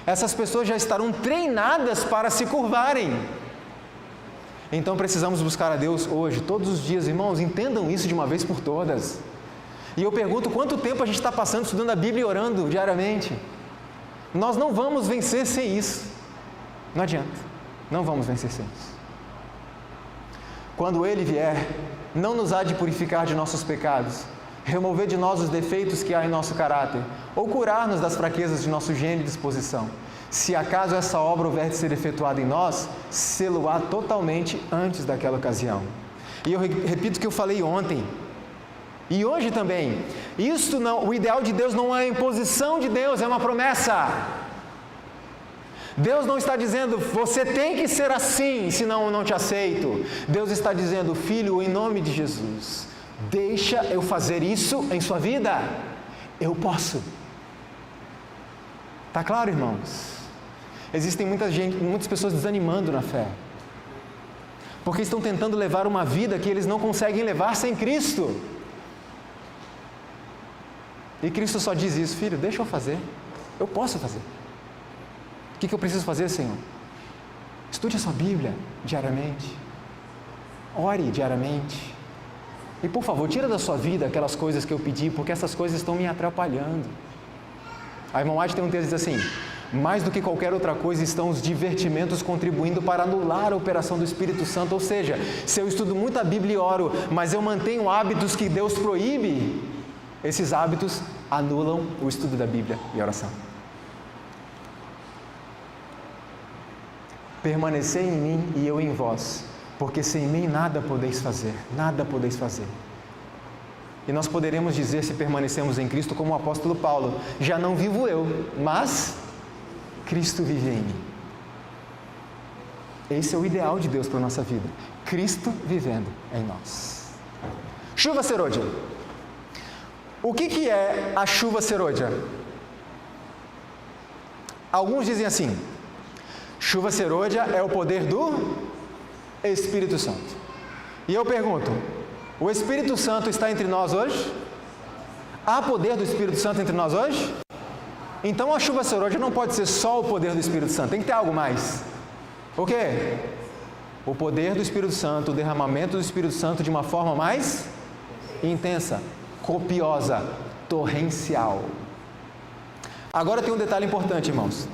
essas pessoas já estarão treinadas para se curvarem. Então precisamos buscar a Deus hoje, todos os dias, irmãos, entendam isso de uma vez por todas. E eu pergunto, quanto tempo a gente está passando estudando a Bíblia e orando diariamente? Nós não vamos vencer sem isso. Não adianta, não vamos vencer sem isso. Quando Ele vier, não nos há de purificar de nossos pecados, remover de nós os defeitos que há em nosso caráter, ou curar-nos das fraquezas de nosso gênio e disposição. Se acaso essa obra houver de ser efetuada em nós, sê-lo-á totalmente antes daquela ocasião. E eu repito o que eu falei ontem, e hoje também, isto não, o ideal de Deus não é a imposição de Deus, é uma promessa. Deus não está dizendo, você tem que ser assim, senão eu não te aceito. Deus está dizendo, filho, em nome de Jesus, deixa eu fazer isso em sua vida. Eu posso. Está claro, irmãos? Existem muitas pessoas desanimando na fé, porque estão tentando levar uma vida que eles não conseguem levar sem Cristo. E Cristo só diz isso, filho, deixa eu fazer, eu posso fazer. O que eu preciso fazer, Senhor? Estude a sua Bíblia diariamente, ore diariamente, E por favor, tira da sua vida aquelas coisas que eu pedi, porque essas coisas estão me atrapalhando. A irmã White tem um texto que diz assim: mais do que qualquer outra coisa estão os divertimentos contribuindo para anular a operação do Espírito Santo. Ou seja, se eu estudo muito a Bíblia e oro, mas eu mantenho hábitos que Deus proíbe, esses hábitos anulam o estudo da Bíblia e a oração. Permanecei em mim e eu em vós, porque sem mim nada podeis fazer, nada podeis fazer. E nós poderemos dizer, se permanecemos em Cristo, como o apóstolo Paulo: já não vivo eu, mas Cristo vive em mim. Esse é o ideal de Deus para a nossa vida, Cristo vivendo em nós. Chuva serôdia. O que é a chuva serôdia? Alguns dizem assim: chuva serôdia é o poder do Espírito Santo. E eu pergunto: o Espírito Santo está entre nós hoje? Há poder do Espírito Santo entre nós hoje? Então a chuva serôdia não pode ser só o poder do Espírito Santo, tem que ter algo mais. O quê? O poder do Espírito Santo, o derramamento do Espírito Santo de uma forma mais intensa, copiosa, torrencial. Agora tem um detalhe importante, irmãos.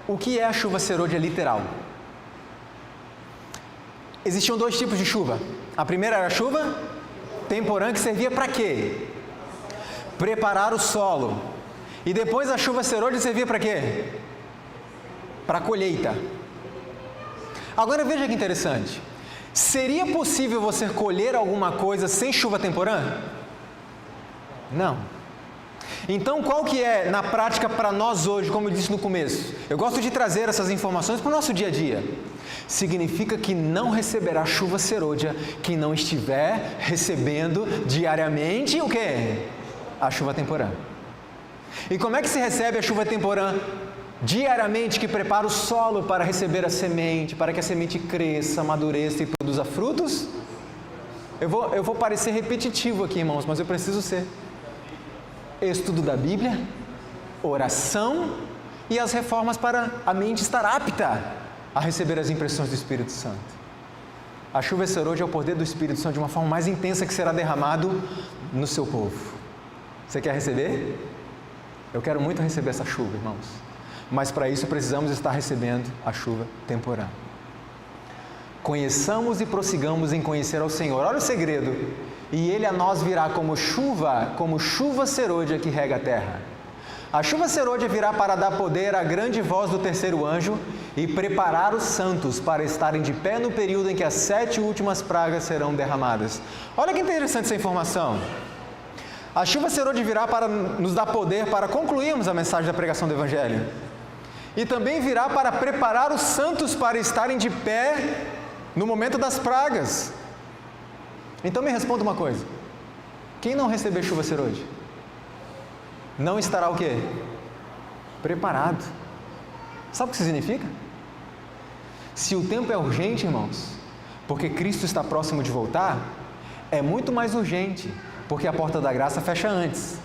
O que é a chuva serôdia literal? Existiam dois tipos de chuva. A primeira era a chuva temporã, que servia para quê? Preparar o solo. E depois a chuva serôdia servia para quê? Para a colheita. Agora veja que interessante. Seria possível você colher alguma coisa sem chuva temporã? Não. Então qual que é na prática para nós hoje, como eu disse no começo? Eu gosto de trazer essas informações para o nosso dia a dia. Significa que não receberá chuva serôdia quem não estiver recebendo diariamente o quê? A chuva temporã. E como é que se recebe a chuva temporã? Diariamente, que prepara o solo para receber a semente, para que a semente cresça, amadureça e produza frutos? Eu vou parecer repetitivo aqui, irmãos, mas eu preciso ser. Estudo da Bíblia, oração e as reformas para a mente estar apta a receber as impressões do Espírito Santo. A chuva serôdia é o poder do Espírito Santo de uma forma mais intensa que será derramado no seu povo. Você quer receber? Eu quero muito receber essa chuva, irmãos. Mas para isso precisamos estar recebendo a chuva temporã. Conheçamos e prossigamos em conhecer ao Senhor. Olha o segredo. E Ele a nós virá como chuva serôdia que rega a terra. A chuva serôdia virá para dar poder à grande voz do terceiro anjo e preparar os santos para estarem de pé no período em que as 7 últimas pragas serão derramadas. Olha que interessante essa informação. A chuva serôdia virá para nos dar poder para concluirmos a mensagem da pregação do Evangelho. E também virá para preparar os santos para estarem de pé no momento das pragas. Então me responda uma coisa: quem não receber chuva serôdia não estará o quê? Preparado. Sabe o que isso significa? Se o tempo é urgente, irmãos, porque Cristo está próximo de voltar, é muito mais urgente, porque a porta da graça fecha antes.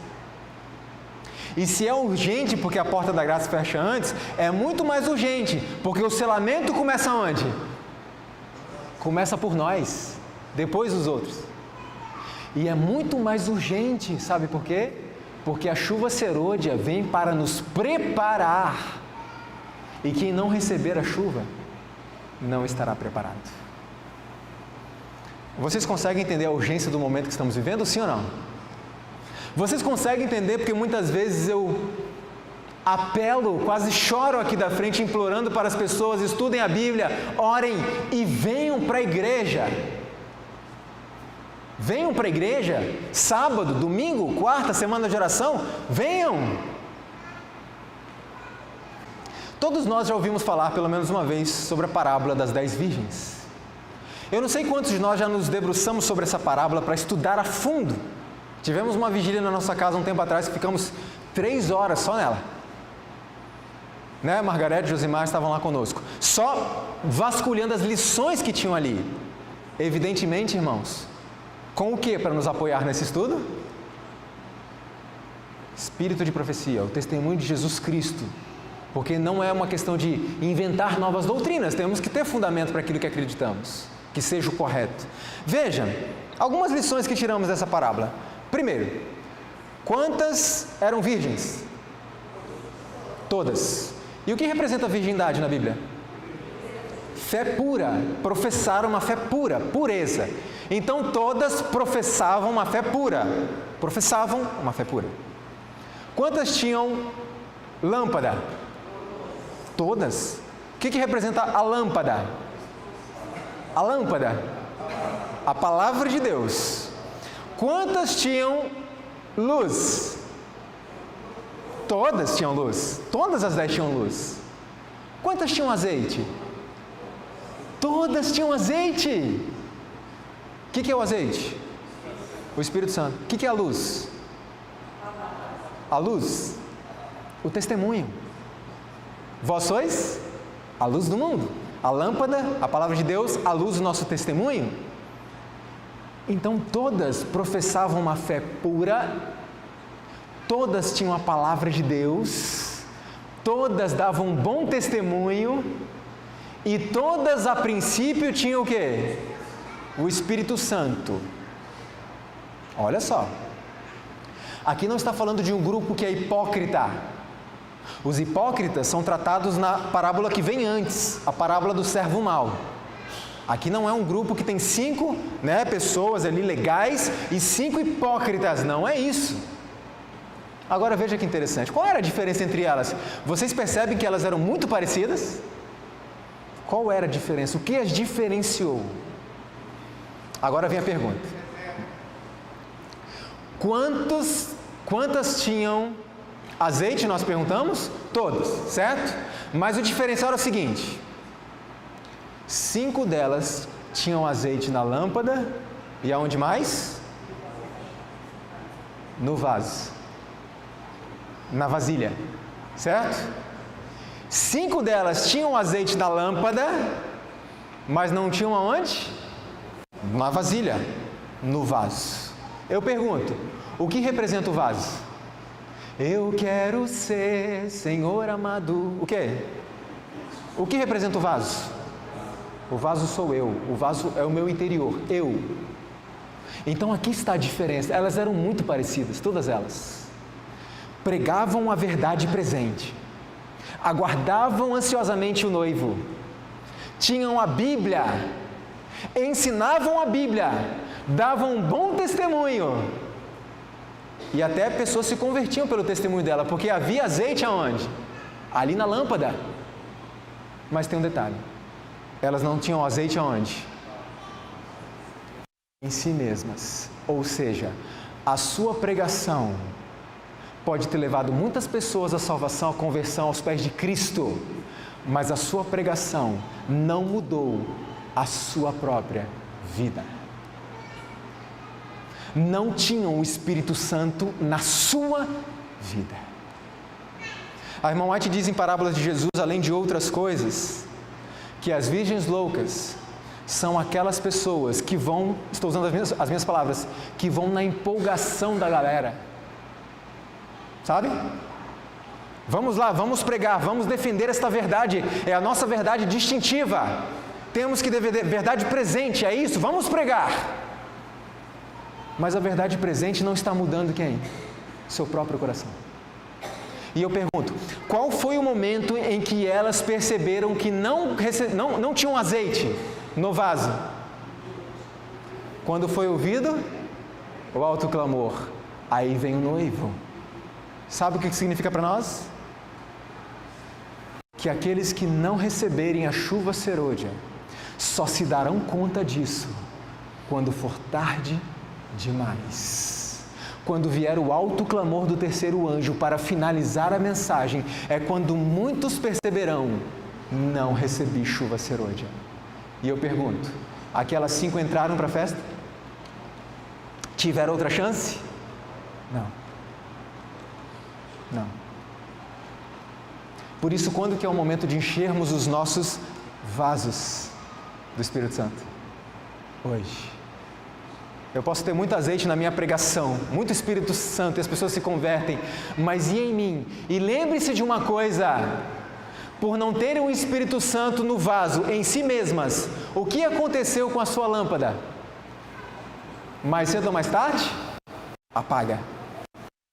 E se é urgente porque a porta da graça fecha antes, é muito mais urgente, porque o selamento começa onde? Começa por nós, depois os outros. E é muito mais urgente, sabe por quê? Porque a chuva serôdia vem para nos preparar. E quem não receber a chuva, não estará preparado. Vocês conseguem entender a urgência do momento que estamos vivendo, sim ou não? Vocês conseguem entender porque muitas vezes eu apelo, quase choro aqui da frente, implorando para as pessoas: estudem a Bíblia, orem e venham para a igreja. Venham para a igreja, sábado, domingo, quarta, semana de oração, venham. Todos nós já ouvimos falar pelo menos uma vez sobre a parábola das 10 virgens. Eu não sei quantos de nós já nos debruçamos sobre essa parábola para estudar a fundo. Tivemos uma vigília na nossa casa um tempo atrás que ficamos 3 horas só nela. Né? Margarete e Josimar estavam lá conosco, só vasculhando as lições que tinham ali. Evidentemente, irmãos, com o que para nos apoiar nesse estudo? Espírito de profecia, o testemunho de Jesus Cristo, Porque não é uma questão de inventar novas doutrinas, temos que ter fundamento para aquilo que acreditamos, que seja o correto. Veja, algumas lições que tiramos dessa parábola. Primeiro, quantas eram virgens? Todas. E o que representa a virgindade na Bíblia? Fé pura, professaram uma fé pura, pureza. Então todas professavam uma fé pura, professavam uma fé pura. Quantas tinham lâmpada? Todas. O que representa a lâmpada? A lâmpada, a palavra de Deus. Quantas tinham luz? Todas tinham luz, todas as 10 tinham luz. Quantas tinham azeite? Todas tinham azeite. O que é o azeite? O Espírito Santo. O que é a luz? A luz? O testemunho. Vós sois a luz do mundo. A lâmpada, a palavra de Deus, a luz do nosso testemunho. Então todas professavam uma fé pura, todas tinham a palavra de Deus, todas davam um bom testemunho e todas a princípio tinham o quê? O Espírito Santo. Olha só, aqui não está falando de um grupo que é hipócrita. Os hipócritas são tratados na parábola que vem antes, a parábola do servo mau. Aqui não é um grupo que tem 5 pessoas ali legais e 5 hipócritas, não é isso. Agora veja que interessante, qual era a diferença entre elas? Vocês percebem que elas eram muito parecidas? Qual era a diferença? O que as diferenciou? Agora vem a pergunta. Quantas tinham azeite, nós perguntamos? Todas, certo? Mas o diferencial era o seguinte: 5 delas tinham azeite na lâmpada e aonde mais? No vaso, na vasilha, certo? 5 delas tinham azeite na lâmpada, mas não tinham aonde? Na vasilha, no vaso. Eu pergunto, o que representa o vaso? Eu quero ser, Senhor amado. O quê? O que representa o vaso? O vaso sou eu, o vaso é o meu interior, eu. Então aqui está a diferença, elas eram muito parecidas, todas elas. Pregavam a verdade presente, aguardavam ansiosamente o noivo, tinham a Bíblia, ensinavam a Bíblia, davam um bom testemunho. E até pessoas se convertiam pelo testemunho dela, porque havia azeite aonde? Ali na lâmpada. Mas tem um detalhe, elas não tinham azeite aonde? Em si mesmas. Ou seja, a sua pregação pode ter levado muitas pessoas à salvação, à conversão aos pés de Cristo, mas a sua pregação não mudou a sua própria vida. Não tinham o Espírito Santo na sua vida. A irmã White diz em Parábolas de Jesus, além de outras coisas, que as virgens loucas são aquelas pessoas que vão, estou usando as minhas palavras, que vão na empolgação da galera. Sabe? Vamos lá, vamos pregar, vamos defender esta verdade, é a nossa verdade distintiva. Temos que defender verdade presente, é isso, vamos pregar. Mas a verdade presente não está mudando quem? Seu próprio coração. E eu pergunto, qual foi o momento em que elas perceberam que não tinham azeite no vaso? Quando foi ouvido o alto clamor, aí vem o noivo. Sabe o que significa para nós? Que aqueles que não receberem a chuva serôdia só se darão conta disso quando for tarde demais. Quando vier o alto clamor do terceiro anjo para finalizar a mensagem, é quando muitos perceberão: não recebi chuva serôdia. E eu pergunto, aquelas 5 entraram para a festa? Tiveram outra chance? Não. Por isso, quando que é o momento de enchermos os nossos vasos do Espírito Santo? Hoje. Eu posso ter muito azeite na minha pregação, muito Espírito Santo, e as pessoas se convertem, mas e em mim? E lembre-se de uma coisa, por não terem o Espírito Santo no vaso em si mesmas, o que aconteceu com a sua lâmpada? Mais cedo ou mais tarde, apaga.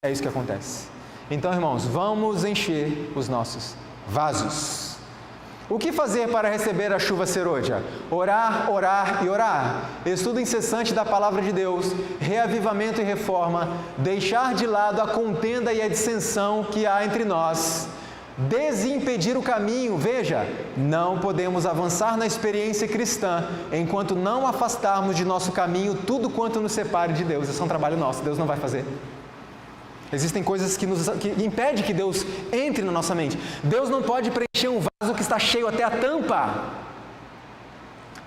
É isso que acontece. Então, irmãos, vamos encher os nossos vasos. O que fazer para receber a chuva serôdia? Orar, orar e orar. Estudo incessante da palavra de Deus, reavivamento e reforma, deixar de lado a contenda e a dissensão que há entre nós, desimpedir o caminho. Veja, não podemos avançar na experiência cristã enquanto não afastarmos de nosso caminho tudo quanto nos separe de Deus. Isso é um trabalho nosso, Deus não vai fazer. Existem coisas que impedem que Deus entre na nossa mente. Deus não pode preencher um vaso que está cheio até a tampa.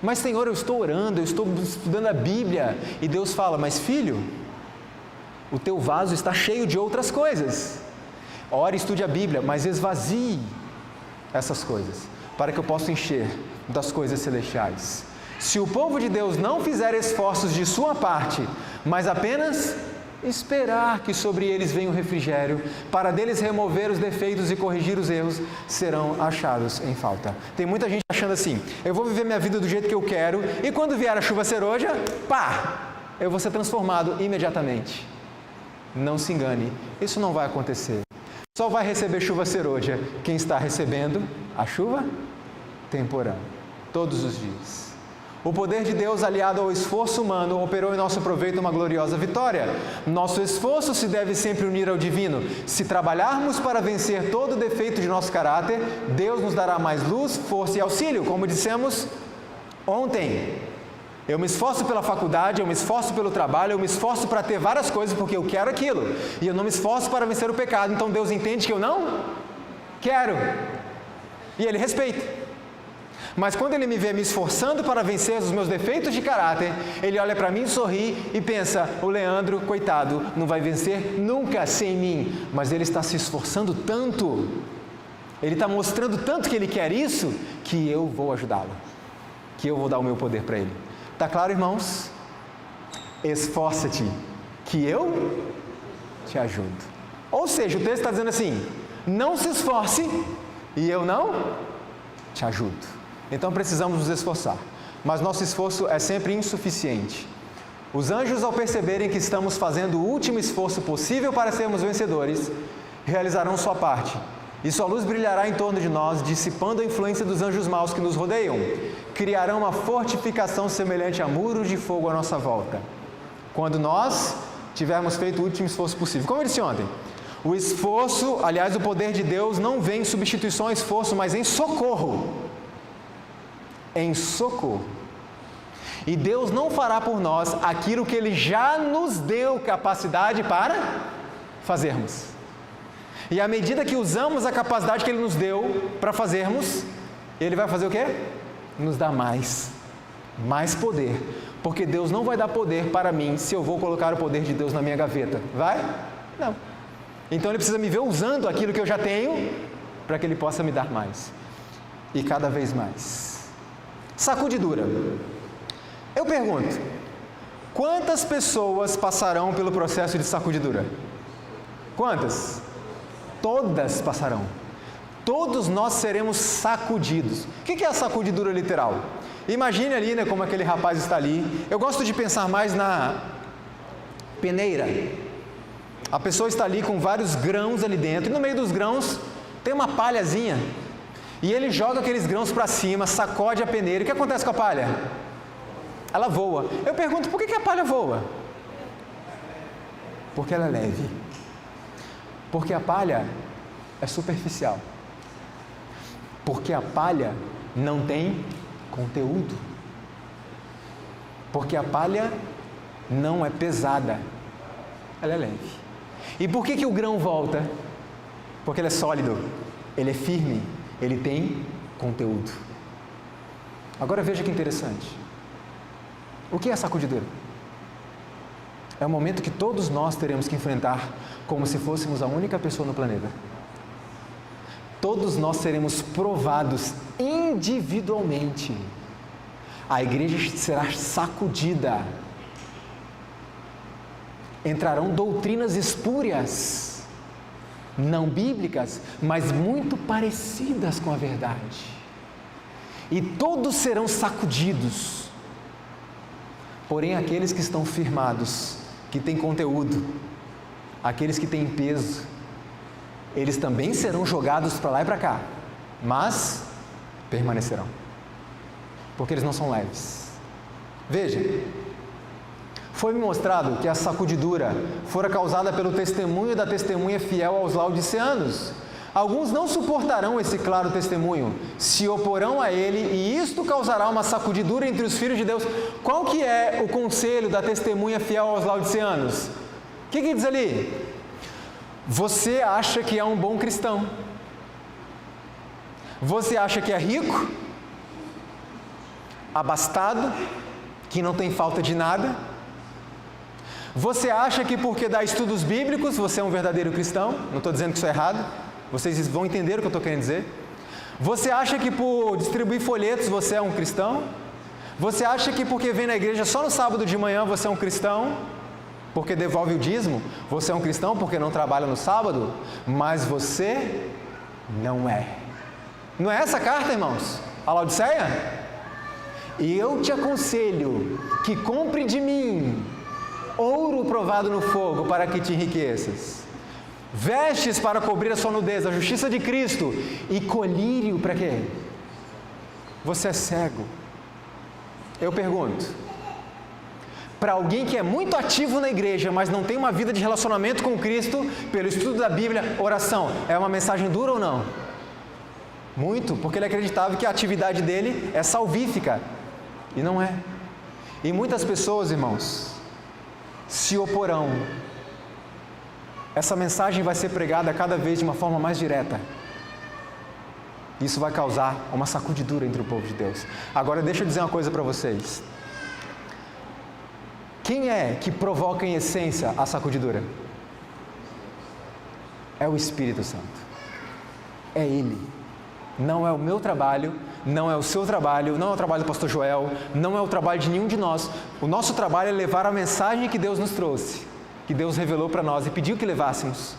Mas, Senhor, eu estou orando, eu estou estudando a Bíblia. E Deus fala, mas filho, o teu vaso está cheio de outras coisas. Ore, estude a Bíblia, mas esvazie essas coisas, para que eu possa encher das coisas celestiais. Se o povo de Deus não fizer esforços de sua parte, mas apenas esperar que sobre eles venha o refrigério, para deles remover os defeitos e corrigir os erros, serão achados em falta. Tem muita gente achando assim, eu vou viver minha vida do jeito que eu quero, e quando vier a chuva serôdia, pá, eu vou ser transformado imediatamente. Não se engane, isso não vai acontecer. Só vai receber chuva serôdia quem está recebendo a chuva temporã, todos os dias. O poder de Deus, aliado ao esforço humano, operou em nosso proveito uma gloriosa vitória. Nosso esforço se deve sempre unir ao divino. Se trabalharmos para vencer todo o defeito de nosso caráter, Deus nos dará mais luz, força e auxílio, como dissemos ontem. Eu me esforço pela faculdade, eu me esforço pelo trabalho, eu me esforço para ter várias coisas porque eu quero aquilo. E eu não me esforço para vencer o pecado, então Deus entende que eu não quero. E Ele respeita. Mas quando Ele me vê me esforçando para vencer os meus defeitos de caráter, Ele olha para mim, sorri e pensa, o Leandro, coitado, não vai vencer nunca sem mim. Mas ele está se esforçando tanto, ele está mostrando tanto que ele quer isso, que eu vou ajudá-lo, que eu vou dar o meu poder para ele. Está claro, irmãos? Esforça-te, que eu te ajudo. Ou seja, o texto está dizendo assim, não se esforce e eu não te ajudo. Então precisamos nos esforçar, mas nosso esforço é sempre insuficiente. Os anjos, ao perceberem que estamos fazendo o último esforço possível para sermos vencedores, realizarão sua parte, e sua luz brilhará em torno de nós, dissipando a influência dos anjos maus que nos rodeiam. Criarão uma fortificação semelhante a muros de fogo à nossa volta, quando nós tivermos feito o último esforço possível. Como eu disse ontem, o esforço, aliás, o poder de Deus não vem em substituição ao esforço, mas em socorro. Em socorro. E Deus não fará por nós aquilo que Ele já nos deu capacidade para fazermos. E à medida que usamos a capacidade que Ele nos deu para fazermos, Ele vai fazer o quê? Nos dá mais poder. Porque Deus não vai dar poder para mim se eu vou colocar o poder de Deus na minha gaveta. Vai? Não. Então Ele precisa me ver usando aquilo que eu já tenho para que Ele possa me dar mais. E cada vez mais. Sacudidura. Eu pergunto, quantas pessoas passarão pelo processo de sacudidura? Quantas? Todas passarão. Todos nós seremos sacudidos. O que é a sacudidura literal? Imagine ali, né, como aquele rapaz está ali. Eu gosto de pensar mais na peneira. A pessoa está ali com vários grãos ali dentro, e no meio dos grãos tem uma palhazinha. E ele joga aqueles grãos para cima, sacode a peneira. O que acontece com a palha? Ela voa. Eu pergunto, por que a palha voa? Porque ela é leve. Porque a palha é superficial. Porque a palha não tem conteúdo. Porque a palha não é pesada. Ela é leve. E por que o grão volta? Porque ele é sólido, ele é firme. Ele tem conteúdo. Agora veja que interessante. O que é sacudidura? É um momento que todos nós teremos que enfrentar como se fôssemos a única pessoa no planeta. Todos nós seremos provados individualmente. A igreja será sacudida. Entrarão doutrinas espúrias. não bíblicas, mas muito parecidas com a verdade. E todos serão sacudidos. Porém, aqueles que estão firmados, que têm conteúdo, aqueles que têm peso, eles também serão jogados para lá e para cá, mas permanecerão, porque eles não são leves. Veja, foi-me mostrado que a sacudidura fora causada pelo testemunho da testemunha fiel aos laodiceanos. Alguns não suportarão esse claro testemunho, se oporão a ele, e isto causará uma sacudidura entre os filhos de Deus. Qual que é o conselho da testemunha fiel aos laodiceanos? O que diz ali? Você acha que é um bom cristão? Você acha que é rico? Abastado? Que não tem falta de nada? Você acha que porque dá estudos bíblicos você é um verdadeiro cristão? Não estou dizendo que isso é errado. Vocês vão entender o que eu estou querendo dizer. Você acha que por distribuir folhetos você é um cristão? Você acha que porque vem na igreja só no sábado de manhã você é um cristão? Porque devolve o dízimo? Você é um cristão porque não trabalha no sábado? Mas você não é. Não é essa a carta, irmãos? A Laodiceia? E eu te aconselho que compre de mim ouro provado no fogo para que te enriqueças, vestes para cobrir a sua nudez, a justiça de Cristo, e colírio para quê? Você é cego. Eu pergunto, para alguém que é muito ativo na igreja, mas não tem uma vida de relacionamento com Cristo, pelo estudo da Bíblia, oração, é uma mensagem dura ou não? Muito, porque ele acreditava que a atividade dele é salvífica, e não é. E muitas pessoas, irmãos, se oporão. Essa mensagem vai ser pregada cada vez de uma forma mais direta. Isso vai causar uma sacudidura entre o povo de Deus. Agora deixa eu dizer uma coisa para vocês. Quem é que provoca em essência a sacudidura? É o Espírito Santo. É Ele. Não é o meu trabalho, não é o seu trabalho, não é o trabalho do pastor Joel, não é o trabalho de nenhum de nós. O nosso trabalho é levar a mensagem que Deus nos trouxe, que Deus revelou para nós e pediu que levássemos.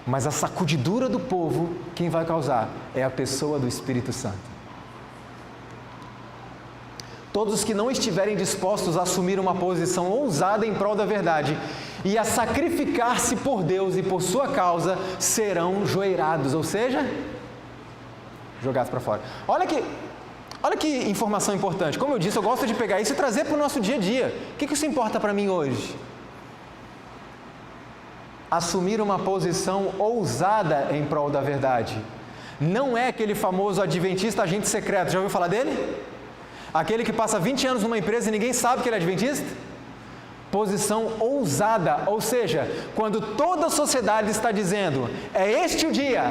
Mas a sacudidura do povo, quem vai causar? É a pessoa do Espírito Santo. Todos os que não estiverem dispostos a assumir uma posição ousada em prol da verdade e a sacrificar-se por Deus e por sua causa, serão joeirados, ou seja, jogados para fora. Olha que informação importante. Como eu disse, eu gosto de pegar isso e trazer para o nosso dia a dia. O que isso importa para mim hoje? Assumir uma posição ousada em prol da verdade. Não é aquele famoso adventista agente secreto. Já ouviu falar dele? Aquele que passa 20 anos numa empresa e ninguém sabe que ele é adventista? Posição ousada, ou seja, quando toda a sociedade está dizendo, é este o dia,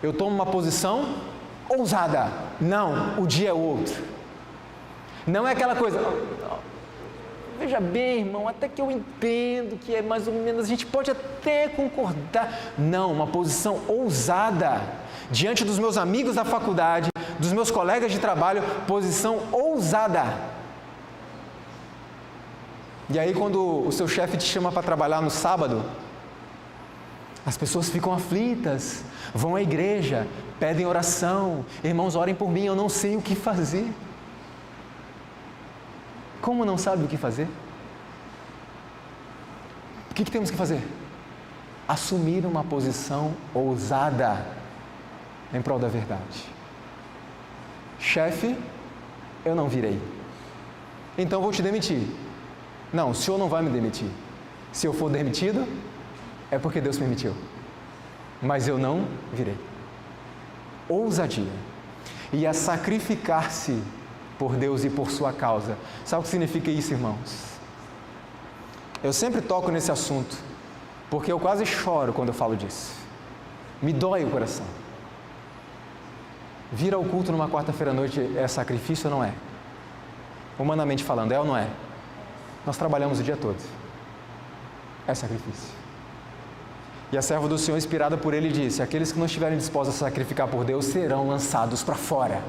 eu tomo uma posição ousada. Não, o dia é outro. Não é aquela coisa, veja bem, irmão, até que eu entendo que é mais ou menos, a gente pode até concordar. Não, uma posição ousada. Diante dos meus amigos da faculdade, dos meus colegas de trabalho, posição ousada. E aí quando o seu chefe te chama para trabalhar no sábado, as pessoas ficam aflitas, vão à igreja, pedem oração, irmãos, orem por mim, eu não sei o que fazer. Como não sabe o que fazer? O que temos que fazer? Assumir uma posição ousada em prol da verdade. Chefe, eu não virei, então vou te demitir. Não, o senhor não vai me demitir. Se eu for demitido, é porque Deus permitiu. Mas eu não virei. Ousadia. E a sacrificar-se por Deus e por sua causa. Sabe o que significa isso, irmãos? Eu sempre toco nesse assunto, porque eu quase choro quando eu falo disso. Me dói o coração. Vir ao culto numa quarta-feira à noite é sacrifício ou não é? Humanamente falando, é ou não é? Nós trabalhamos o dia todo. É sacrifício. E a serva do Senhor, inspirada por ele, disse, aqueles que não estiverem dispostos a sacrificar por Deus serão lançados para fora,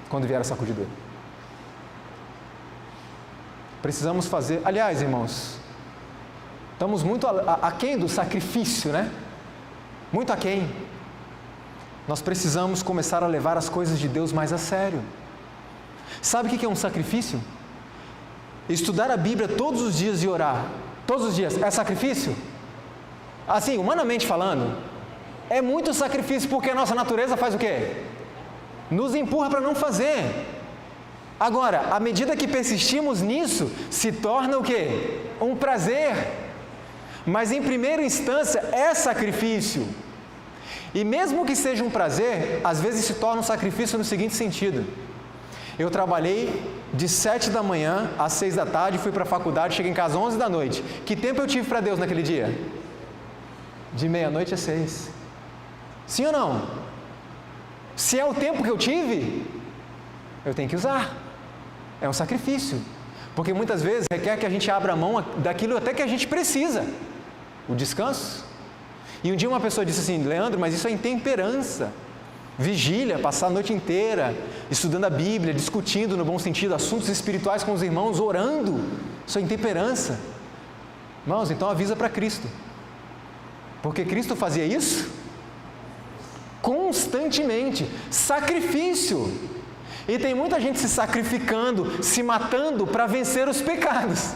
quando vier a sacudidura. Precisamos fazer, aliás, irmãos, estamos muito aquém do sacrifício, né? muito aquém. Nós precisamos começar a levar as coisas de Deus mais a sério. Sabe o que é um sacrifício? Estudar a Bíblia todos os dias e orar, todos os dias, é sacrifício? Assim, humanamente falando, é muito sacrifício, porque a nossa natureza faz o quê? Nos empurra para não fazer. Agora, à medida que persistimos nisso, se torna o quê? Um prazer. Mas em primeira instância é sacrifício. E mesmo que seja um prazer, às vezes se torna um sacrifício no seguinte sentido. Eu trabalhei de 7 da manhã às 6 da tarde, fui para a faculdade, cheguei em casa às 11 da noite. Que tempo eu tive para Deus naquele dia? De meia-noite às 6. Sim ou não? Se é o tempo que eu tive, eu tenho que usar. É um sacrifício. Porque muitas vezes requer que a gente abra mão daquilo até que a gente precisa. O descanso. E um dia uma pessoa disse assim: Leandro, mas isso é intemperança. Vigília, passar a noite inteira estudando a Bíblia, discutindo no bom sentido assuntos espirituais com os irmãos, orando. Isso é intemperança. Irmãos, então avisa para Cristo. Porque Cristo fazia isso constantemente. Sacrifício. E tem muita gente se sacrificando, se matando para vencer os pecados.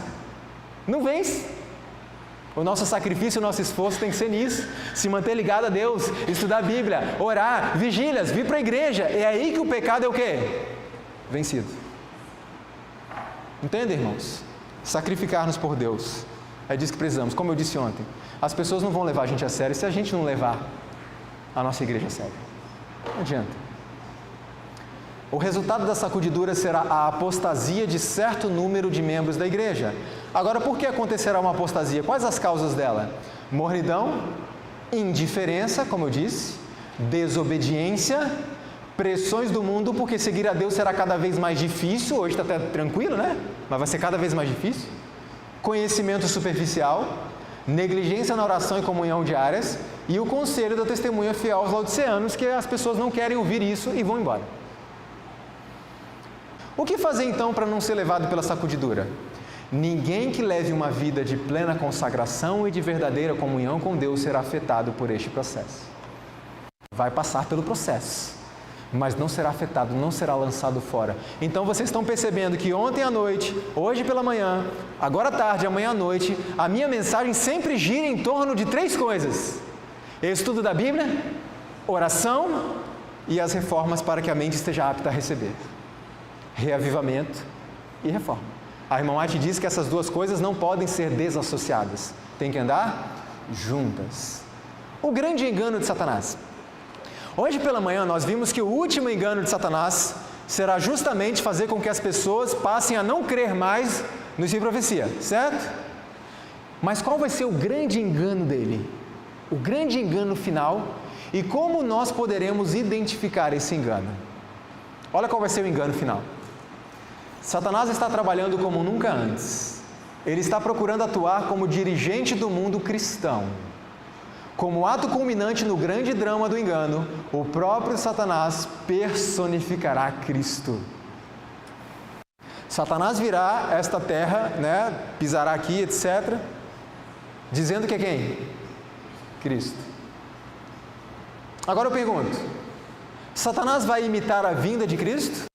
Não vence. O nosso sacrifício, o nosso esforço tem que ser nisso. Se manter ligado a Deus, estudar a Bíblia, orar, vigílias, vir para a igreja. É aí que o pecado é o quê? Vencido. Entende, irmãos? Sacrificar-nos por Deus. É disso que precisamos. Como eu disse ontem, as pessoas não vão levar a gente a sério se a gente não levar a nossa igreja a sério. Não adianta. O resultado da sacudidura será a apostasia de certo número de membros da igreja. Agora, por que acontecerá uma apostasia? Quais as causas dela? Mornidão, indiferença, como eu disse, desobediência, pressões do mundo, porque seguir a Deus será cada vez mais difícil. Hoje está até tranquilo, né? Mas vai ser cada vez mais difícil. Conhecimento superficial, negligência na oração e comunhão diárias e o conselho da testemunha fiel aos laodiceanos, que as pessoas não querem ouvir isso e vão embora. O que fazer então para não ser levado pela sacudidura? Ninguém que leve uma vida de plena consagração e de verdadeira comunhão com Deus será afetado por este processo. Vai passar pelo processo, mas não será afetado, não será lançado fora. Então vocês estão percebendo que ontem à noite, hoje pela manhã, agora à tarde, amanhã à noite, a minha mensagem sempre gira em torno de 3 coisas: estudo da Bíblia, oração e as reformas para que a mente esteja apta a receber. Reavivamento e reforma. A irmã White diz que essas 2 coisas não podem ser desassociadas. Tem que andar juntas. O grande engano de Satanás. Hoje pela manhã nós vimos que o último engano de Satanás será justamente fazer com que as pessoas passem a não crer mais no ensino de profecia, certo? Mas qual vai ser o grande engano dele? O grande engano final e como nós poderemos identificar esse engano? Olha qual vai ser o engano final. Satanás está trabalhando como nunca antes. Ele está procurando atuar como dirigente do mundo cristão. Como ato culminante no grande drama do engano, o próprio Satanás personificará Cristo. Satanás virá esta terra, pisará aqui, etc., dizendo que é quem? Cristo. Agora eu pergunto, Satanás vai imitar a vinda de Cristo?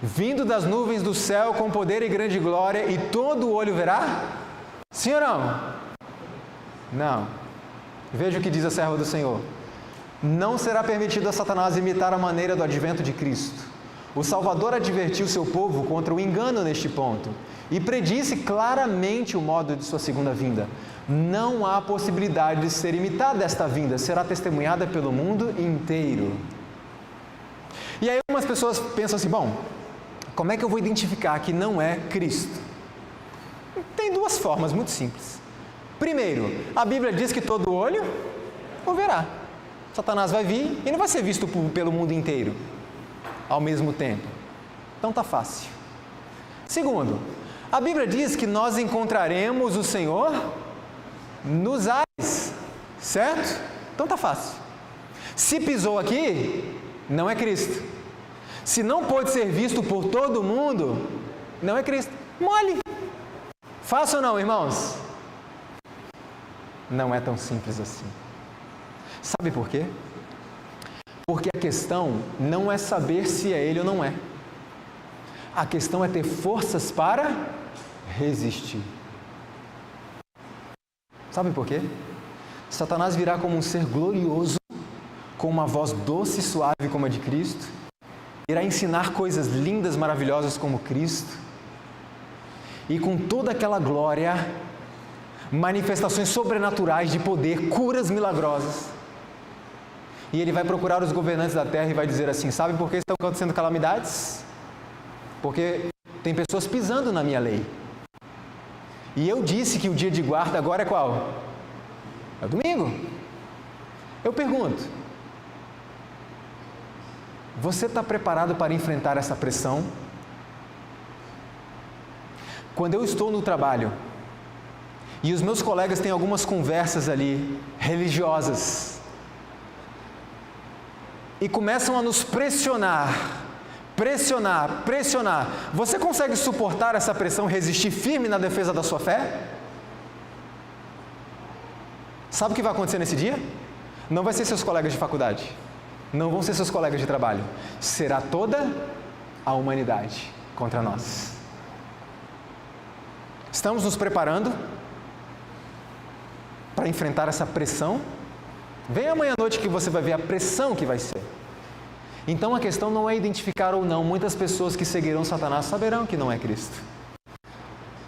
Vindo das nuvens do céu com poder e grande glória, e todo o olho verá? Sim ou não? Não. Veja o que diz a serva do Senhor. Não será permitido a Satanás imitar a maneira do advento de Cristo. O Salvador advertiu seu povo contra o engano neste ponto e predisse claramente o modo de sua segunda vinda. Não há possibilidade de ser imitada esta vinda, será testemunhada pelo mundo inteiro. E aí algumas pessoas pensam assim, bom, como é que eu vou identificar que não é Cristo? Tem 2 formas muito simples. Primeiro, a Bíblia diz que todo olho o verá. Satanás vai vir e não vai ser visto pelo mundo inteiro ao mesmo tempo. Então está fácil. Segundo, a Bíblia diz que nós encontraremos o Senhor nos ares, certo? Então está fácil. Se pisou aqui, não é Cristo. Se não pode ser visto por todo mundo, não é Cristo. Mole! Fácil ou não, irmãos? Não é tão simples assim. Sabe por quê? Porque a questão não é saber se é ele ou não é. A questão é ter forças para resistir. Sabe por quê? Satanás virá como um ser glorioso, com uma voz doce e suave como a de Cristo, irá ensinar coisas lindas, maravilhosas como Cristo, e com toda aquela glória, manifestações sobrenaturais de poder, curas milagrosas. E ele vai procurar os governantes da terra e vai dizer assim: sabe por que estão acontecendo calamidades? Porque tem pessoas pisando na minha lei. E eu disse que o dia de guarda agora é qual? É o domingo. Eu pergunto, você está preparado para enfrentar essa pressão? Quando eu estou no trabalho e os meus colegas têm algumas conversas ali religiosas e começam a nos pressionar, você consegue suportar essa pressão, resistir firme na defesa da sua fé? Sabe o que vai acontecer nesse dia? Não vai ser seus colegas de faculdade, não vão ser seus colegas de trabalho, será toda a humanidade contra nós. Estamos nos preparando para enfrentar essa pressão? Vem amanhã à noite que você vai ver a pressão que vai ser. Então a questão não é identificar ou não. Muitas pessoas que seguirão Satanás saberão que não é Cristo.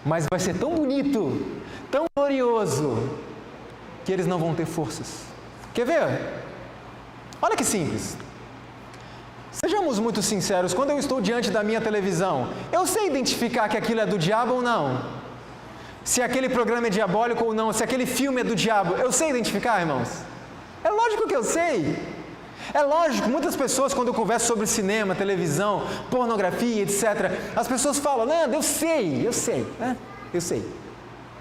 Mas vai ser tão bonito, tão glorioso, que eles não vão ter forças. Quer ver? Olha que simples. Sejamos muito sinceros, quando eu estou diante da minha televisão, eu sei identificar que aquilo é do diabo ou não? Se aquele programa é diabólico ou não, se aquele filme é do diabo, eu sei identificar, irmãos? É lógico que eu sei. É lógico, muitas pessoas quando eu converso sobre cinema, televisão, pornografia, etc., as pessoas falam: Nando, eu sei, né? Eu sei.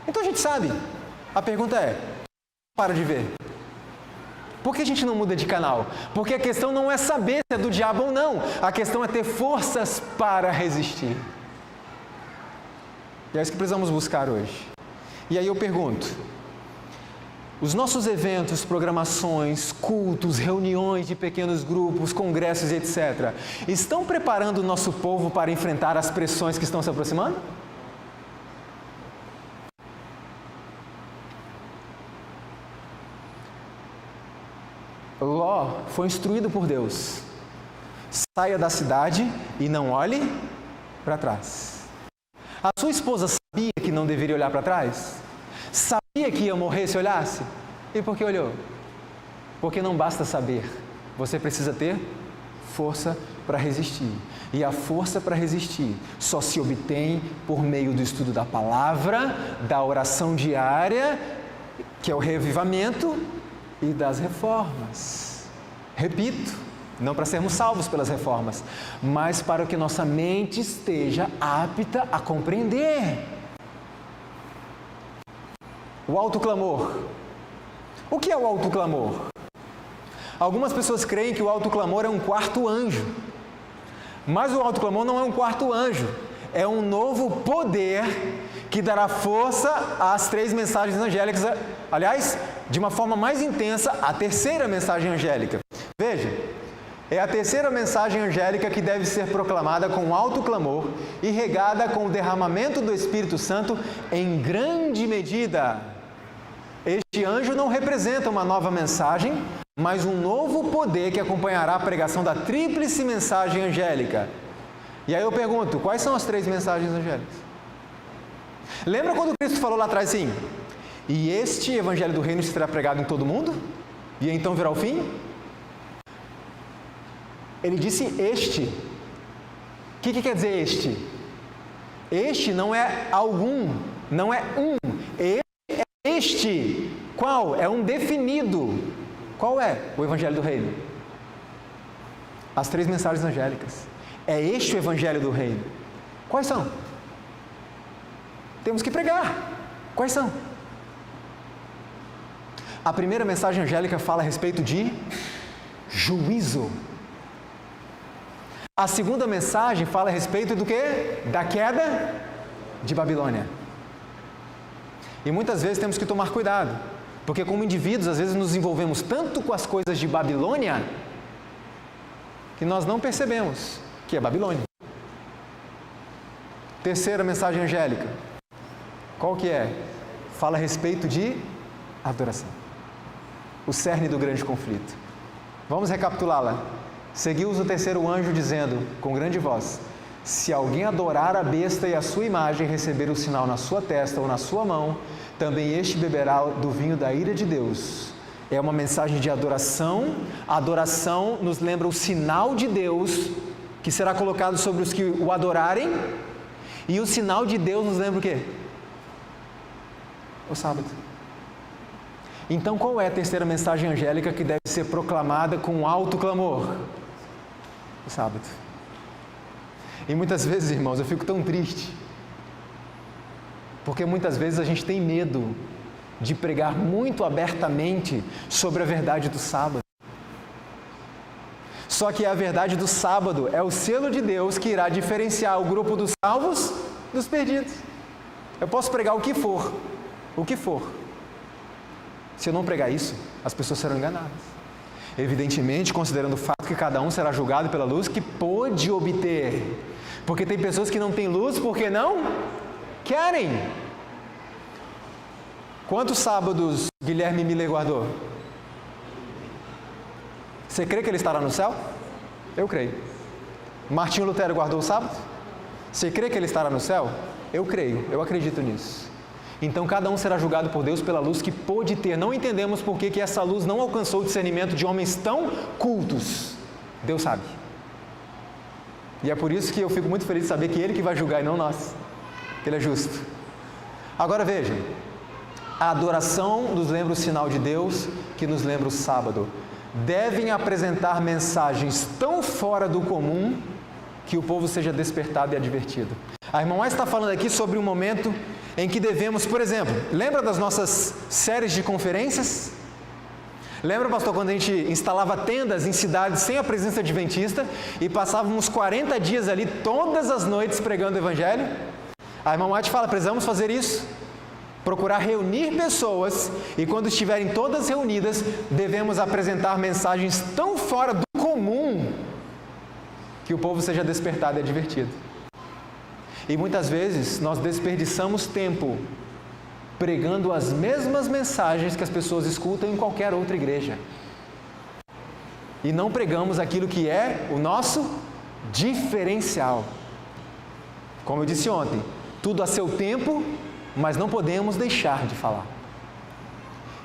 Então a gente sabe. A pergunta é: para de ver. Por que a gente não muda de canal? Porque a questão não é saber se é do diabo ou não. A questão é ter forças para resistir. E é isso que precisamos buscar hoje. E aí eu pergunto: os nossos eventos, programações, cultos, reuniões de pequenos grupos, congressos e etc., estão preparando o nosso povo para enfrentar as pressões que estão se aproximando? Ló foi instruído por Deus: saia da cidade e não olhe para trás. A sua esposa sabia que não deveria olhar para trás? Sabia que ia morrer se olhasse? E por que olhou? Porque não basta saber, você precisa ter força para resistir. E a força para resistir só se obtém por meio do estudo da palavra, da oração diária, que é o revivamento, e das reformas. Repito, não para sermos salvos pelas reformas, mas para que nossa mente esteja apta a compreender. O autoclamor. O que é o autoclamor? Algumas pessoas creem que o autoclamor é um quarto anjo. Mas o autoclamor não é um quarto anjo. É um novo poder que dará força às 3 mensagens angélicas. Aliás, de uma forma mais intensa, a terceira mensagem angélica. Veja, é a terceira mensagem angélica que deve ser proclamada com alto clamor e regada com o derramamento do Espírito Santo em grande medida. Este anjo não representa uma nova mensagem, mas um novo poder que acompanhará a pregação da tríplice mensagem angélica. E aí eu pergunto, quais são as 3 mensagens angélicas? Lembra quando Cristo falou lá atrás assim: e este evangelho do reino será pregado em todo o mundo? E então virá o fim? Ele disse este. O que quer dizer este? Este não é algum, não é um. Este. Qual? É um definido. Qual é o evangelho do reino? As 3 mensagens angélicas. É este o evangelho do reino. Quais são? Temos que pregar. Quais são? A primeira mensagem angélica fala a respeito de juízo. A segunda mensagem fala a respeito do quê? Da queda de Babilônia. E muitas vezes temos que tomar cuidado, Porque como indivíduos, às vezes nos envolvemos tanto com as coisas de Babilônia, que nós não percebemos que é Babilônia. Terceira mensagem angélica. Qual que é? Fala a respeito de adoração. O cerne do grande conflito. Vamos recapitulá-la. Seguiu-os o terceiro anjo dizendo, com grande voz: se alguém adorar a besta e a sua imagem, receber o sinal na sua testa ou na sua mão, também este beberá do vinho da ira de Deus. É uma mensagem de adoração. A adoração nos lembra o sinal de Deus, que será colocado sobre os que o adorarem. E o sinal de Deus nos lembra o quê? O sábado. Então, qual é a terceira mensagem angélica que deve ser proclamada com alto clamor? O sábado. E muitas vezes, irmãos, eu fico tão triste, porque muitas vezes a gente tem medo de pregar muito abertamente sobre a verdade do sábado. Só que a verdade do sábado é o selo de Deus que irá diferenciar o grupo dos salvos dos perdidos. Eu posso pregar o que for. Se eu não pregar isso, as pessoas serão enganadas. Evidentemente, considerando o fato que cada um será julgado pela luz que pôde obter. Porque tem pessoas que não têm luz porque não querem. Quantos sábados Guilherme Miller guardou? Você crê que ele estará no céu? Eu creio. Martinho Lutero guardou o sábado? Você crê que ele estará no céu? Eu creio, eu acredito nisso. Então cada um será julgado por Deus pela luz que pôde ter. Não entendemos por que essa luz não alcançou o discernimento de homens tão cultos. Deus sabe. E é por isso que eu fico muito feliz de saber que Ele que vai julgar e não nós. Ele é justo. Agora vejam, a adoração nos lembra o sinal de Deus, que nos lembra o sábado. Devem apresentar mensagens tão fora do comum que o povo seja despertado e advertido. A irmã White está falando aqui sobre um momento em que devemos, por exemplo, lembra das nossas séries de conferências? Lembra, pastor, quando a gente instalava tendas em cidades sem a presença adventista e passávamos 40 dias ali todas as noites pregando o Evangelho? A irmã White fala, precisamos fazer isso. Procurar reunir pessoas e quando estiverem todas reunidas, devemos apresentar mensagens tão fora do comum que o povo seja despertado e advertido. E muitas vezes nós desperdiçamos tempo pregando as mesmas mensagens que as pessoas escutam em qualquer outra igreja. E não pregamos aquilo que é o nosso diferencial. Como eu disse ontem, tudo a seu tempo, mas não podemos deixar de falar.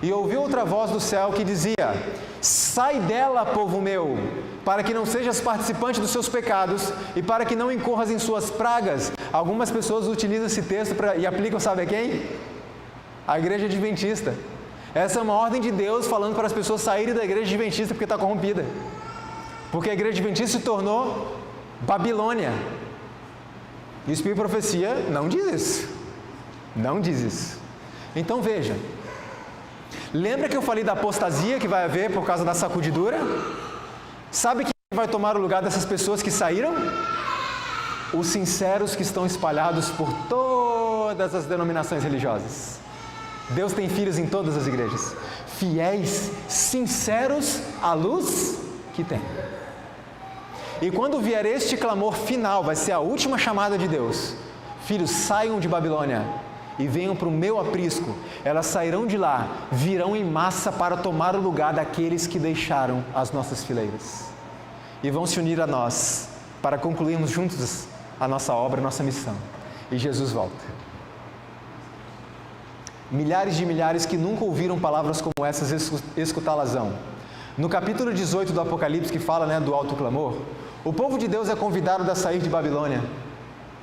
E ouvi outra voz do céu que dizia: sai dela, povo meu, para que não sejas participante dos seus pecados e para que não incorras em suas pragas. Algumas pessoas utilizam esse texto e aplicam, sabe a quem? A igreja adventista. Essa é uma ordem de Deus falando para as pessoas saírem da igreja adventista porque está corrompida. Porque a igreja adventista se tornou Babilônia. E o Espírito de Profecia não diz isso. Não diz isso. Então veja, lembra que eu falei da apostasia que vai haver por causa da sacudidura? Sabe quem vai tomar o lugar dessas pessoas que saíram? Os sinceros que estão espalhados por todas as denominações religiosas. Deus tem filhos em todas as igrejas. Fiéis, sinceros à luz que tem. E quando vier este clamor final, vai ser a última chamada de Deus. Filhos, saiam de Babilônia e venham para o meu aprisco. Elas sairão de lá, virão em massa para tomar o lugar daqueles que deixaram as nossas fileiras. E vão se unir a nós, para concluirmos juntos a nossa obra, a nossa missão. E Jesus volta. Milhares de milhares que nunca ouviram palavras como essas escutá-las-ão. No capítulo 18 do Apocalipse, que fala do alto clamor, o povo de Deus é convidado a sair de Babilônia.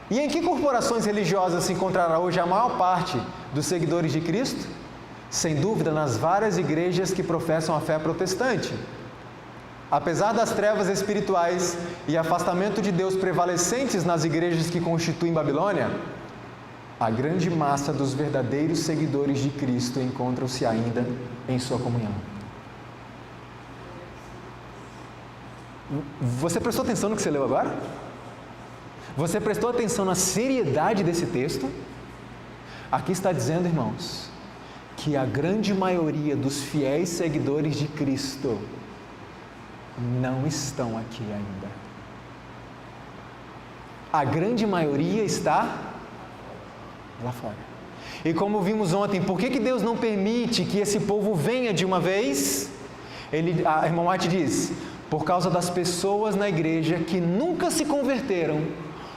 E em que corporações religiosas se encontrará hoje a maior parte dos seguidores de Cristo? Sem dúvida, nas várias igrejas que professam a fé protestante. Apesar das trevas espirituais e afastamento de Deus prevalecentes nas igrejas que constituem Babilônia, a grande massa dos verdadeiros seguidores de Cristo encontram-se ainda em sua comunhão. Você prestou atenção no que você leu agora? Você prestou atenção na seriedade desse texto? Aqui está dizendo, irmãos, que a grande maioria dos fiéis seguidores de Cristo não estão aqui ainda. A grande maioria está lá fora. E como vimos ontem, por que Deus não permite que esse povo venha de uma vez? A irmã White diz, por causa das pessoas na igreja que nunca se converteram,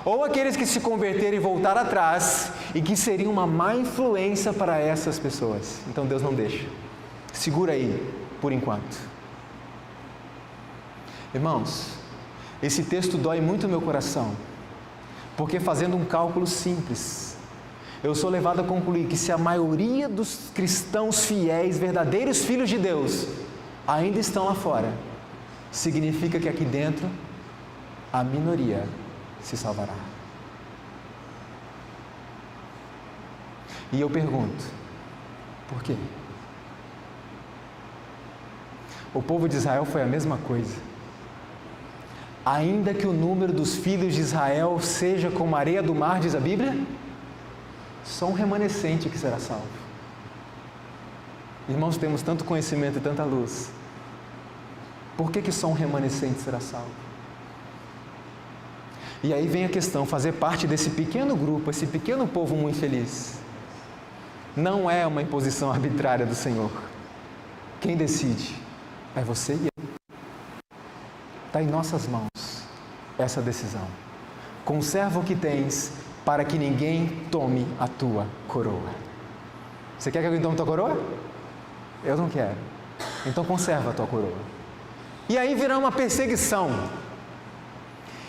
ou aqueles que se converteram e voltaram atrás, e que seriam uma má influência para essas pessoas. Então Deus não deixa. Segura aí, por enquanto. Irmãos, esse texto dói muito no meu coração, porque fazendo um cálculo simples, eu sou levado a concluir que se a maioria dos cristãos fiéis, verdadeiros filhos de Deus, ainda estão lá fora, significa que aqui dentro a minoria se salvará. E eu pergunto, por quê? O povo de Israel foi a mesma coisa. Ainda que o número dos filhos de Israel seja como a areia do mar, diz a Bíblia, só um remanescente que será salvo. Irmãos, temos tanto conhecimento e tanta luz. Por que só um remanescente será salvo? E aí vem a questão, fazer parte desse pequeno grupo, esse pequeno povo muito feliz, não é uma imposição arbitrária do Senhor. Quem decide é você e eu. Está em nossas mãos essa decisão. Conserva o que tens, para que ninguém tome a tua coroa. Você quer que alguém tome a tua coroa? Eu não quero. Então conserva a tua coroa. E aí virá uma perseguição.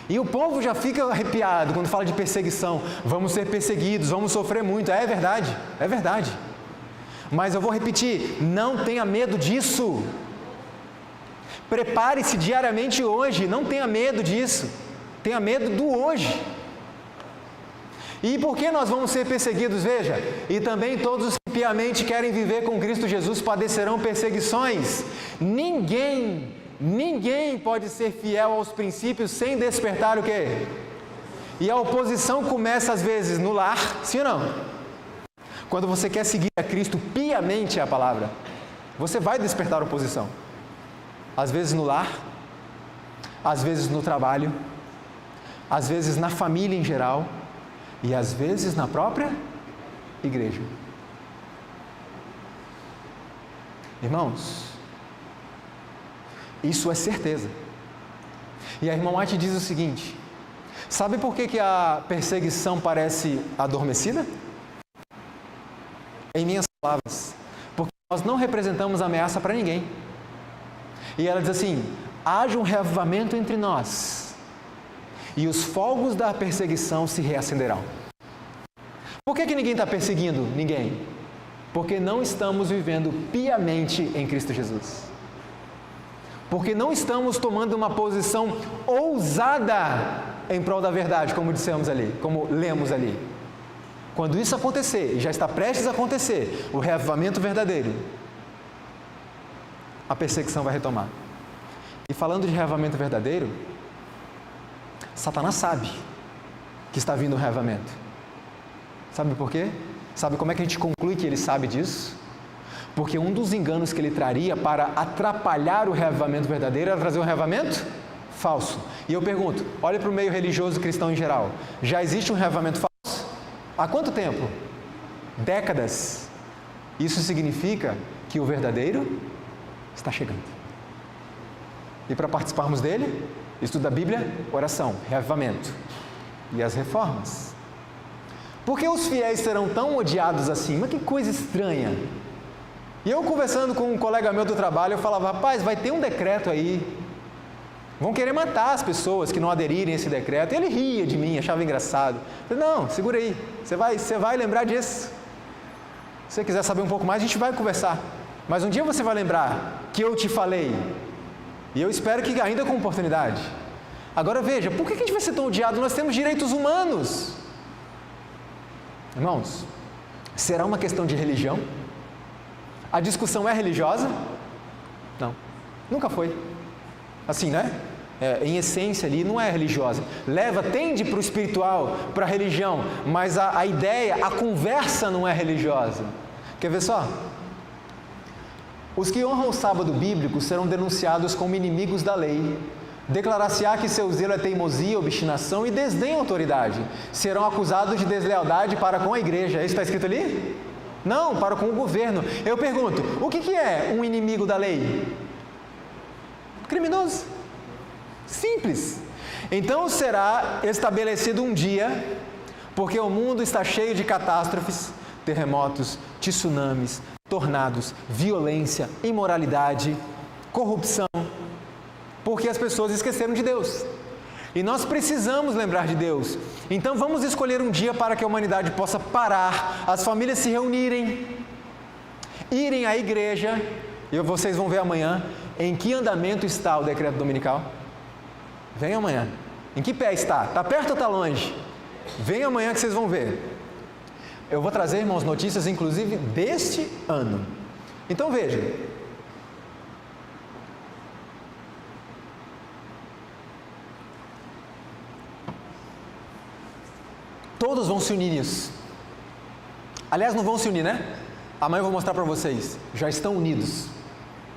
E o povo já fica arrepiado quando fala de perseguição. Vamos ser perseguidos, vamos sofrer muito. É verdade, é verdade. Mas eu vou repetir, não tenha medo disso. Prepare-se diariamente hoje, não tenha medo disso. Tenha medo do hoje. E por que nós vamos ser perseguidos? Veja, e também todos os que piamente querem viver com Cristo Jesus padecerão perseguições. Ninguém pode ser fiel aos princípios sem despertar o quê? E a oposição começa às vezes no lar, sim ou não? Quando você quer seguir a Cristo piamente é a palavra, você vai despertar oposição. Às vezes no lar, às vezes no trabalho, às vezes na família em geral e às vezes na própria igreja. Irmãos, isso é certeza. E a irmã White diz o seguinte, sabe por que a perseguição parece adormecida? Em minhas palavras, porque nós não representamos ameaça para ninguém. E ela diz assim, haja um reavivamento entre nós, e os fogos da perseguição se reacenderão. Por que ninguém está perseguindo ninguém? Porque não estamos vivendo piamente em Cristo Jesus. Porque não estamos tomando uma posição ousada em prol da verdade, como dissemos ali, como lemos ali. Quando isso acontecer, e já está prestes a acontecer, o reavivamento verdadeiro, a perseguição vai retomar. E falando de reavivamento verdadeiro, Satanás sabe que está vindo o reavivamento. Sabe por quê? Sabe como é que a gente conclui que ele sabe disso? Porque um dos enganos que ele traria para atrapalhar o reavivamento verdadeiro era trazer um reavivamento falso. E eu pergunto, olha para o meio religioso cristão em geral, já existe um reavivamento falso? Há quanto tempo? Décadas. Isso significa que o verdadeiro está chegando. E para participarmos dele, estudo da Bíblia, oração, reavivamento e as reformas. Por que os fiéis serão tão odiados assim? Mas que coisa estranha. E eu conversando com um colega meu do trabalho, eu falava, rapaz, vai ter um decreto aí, vão querer matar as pessoas que não aderirem a esse decreto. E ele ria de mim, achava engraçado. Eu falei, não, segura aí, você vai lembrar disso. Se você quiser saber um pouco mais, a gente vai conversar. Mas um dia você vai lembrar que eu te falei. E eu espero que ainda com oportunidade. Agora veja, por que a gente vai ser tão odiado? Nós temos direitos humanos. Irmãos, será uma questão de religião? A discussão é religiosa? Não, nunca foi. Assim, né? Em essência ali, não é religiosa. Tende para o espiritual, para a religião, mas a ideia, a conversa não é religiosa. Quer ver só? Os que honram o sábado bíblico serão denunciados como inimigos da lei. Declarar-se-á que seu zelo é teimosia, obstinação e desdém à autoridade. Serão acusados de deslealdade para com a igreja. Isso está escrito ali? Não, para com o governo. Eu pergunto, o que é um inimigo da lei? Criminoso. Simples. Então será estabelecido um dia, porque o mundo está cheio de catástrofes, terremotos, tsunamis, tornados, violência, imoralidade, corrupção, porque as pessoas esqueceram de Deus. E nós precisamos lembrar de Deus. Então vamos escolher um dia para que a humanidade possa parar, as famílias se reunirem, irem à igreja, e vocês vão ver amanhã em que andamento está o decreto dominical. Vem amanhã. Em que pé está? Está perto ou está longe? Vem amanhã que vocês vão ver. Eu vou trazer, irmãos, notícias inclusive deste ano. Então veja. Todos vão se unir nisso. Aliás, não vão se unir, né? Amanhã eu vou mostrar para vocês. Já estão unidos.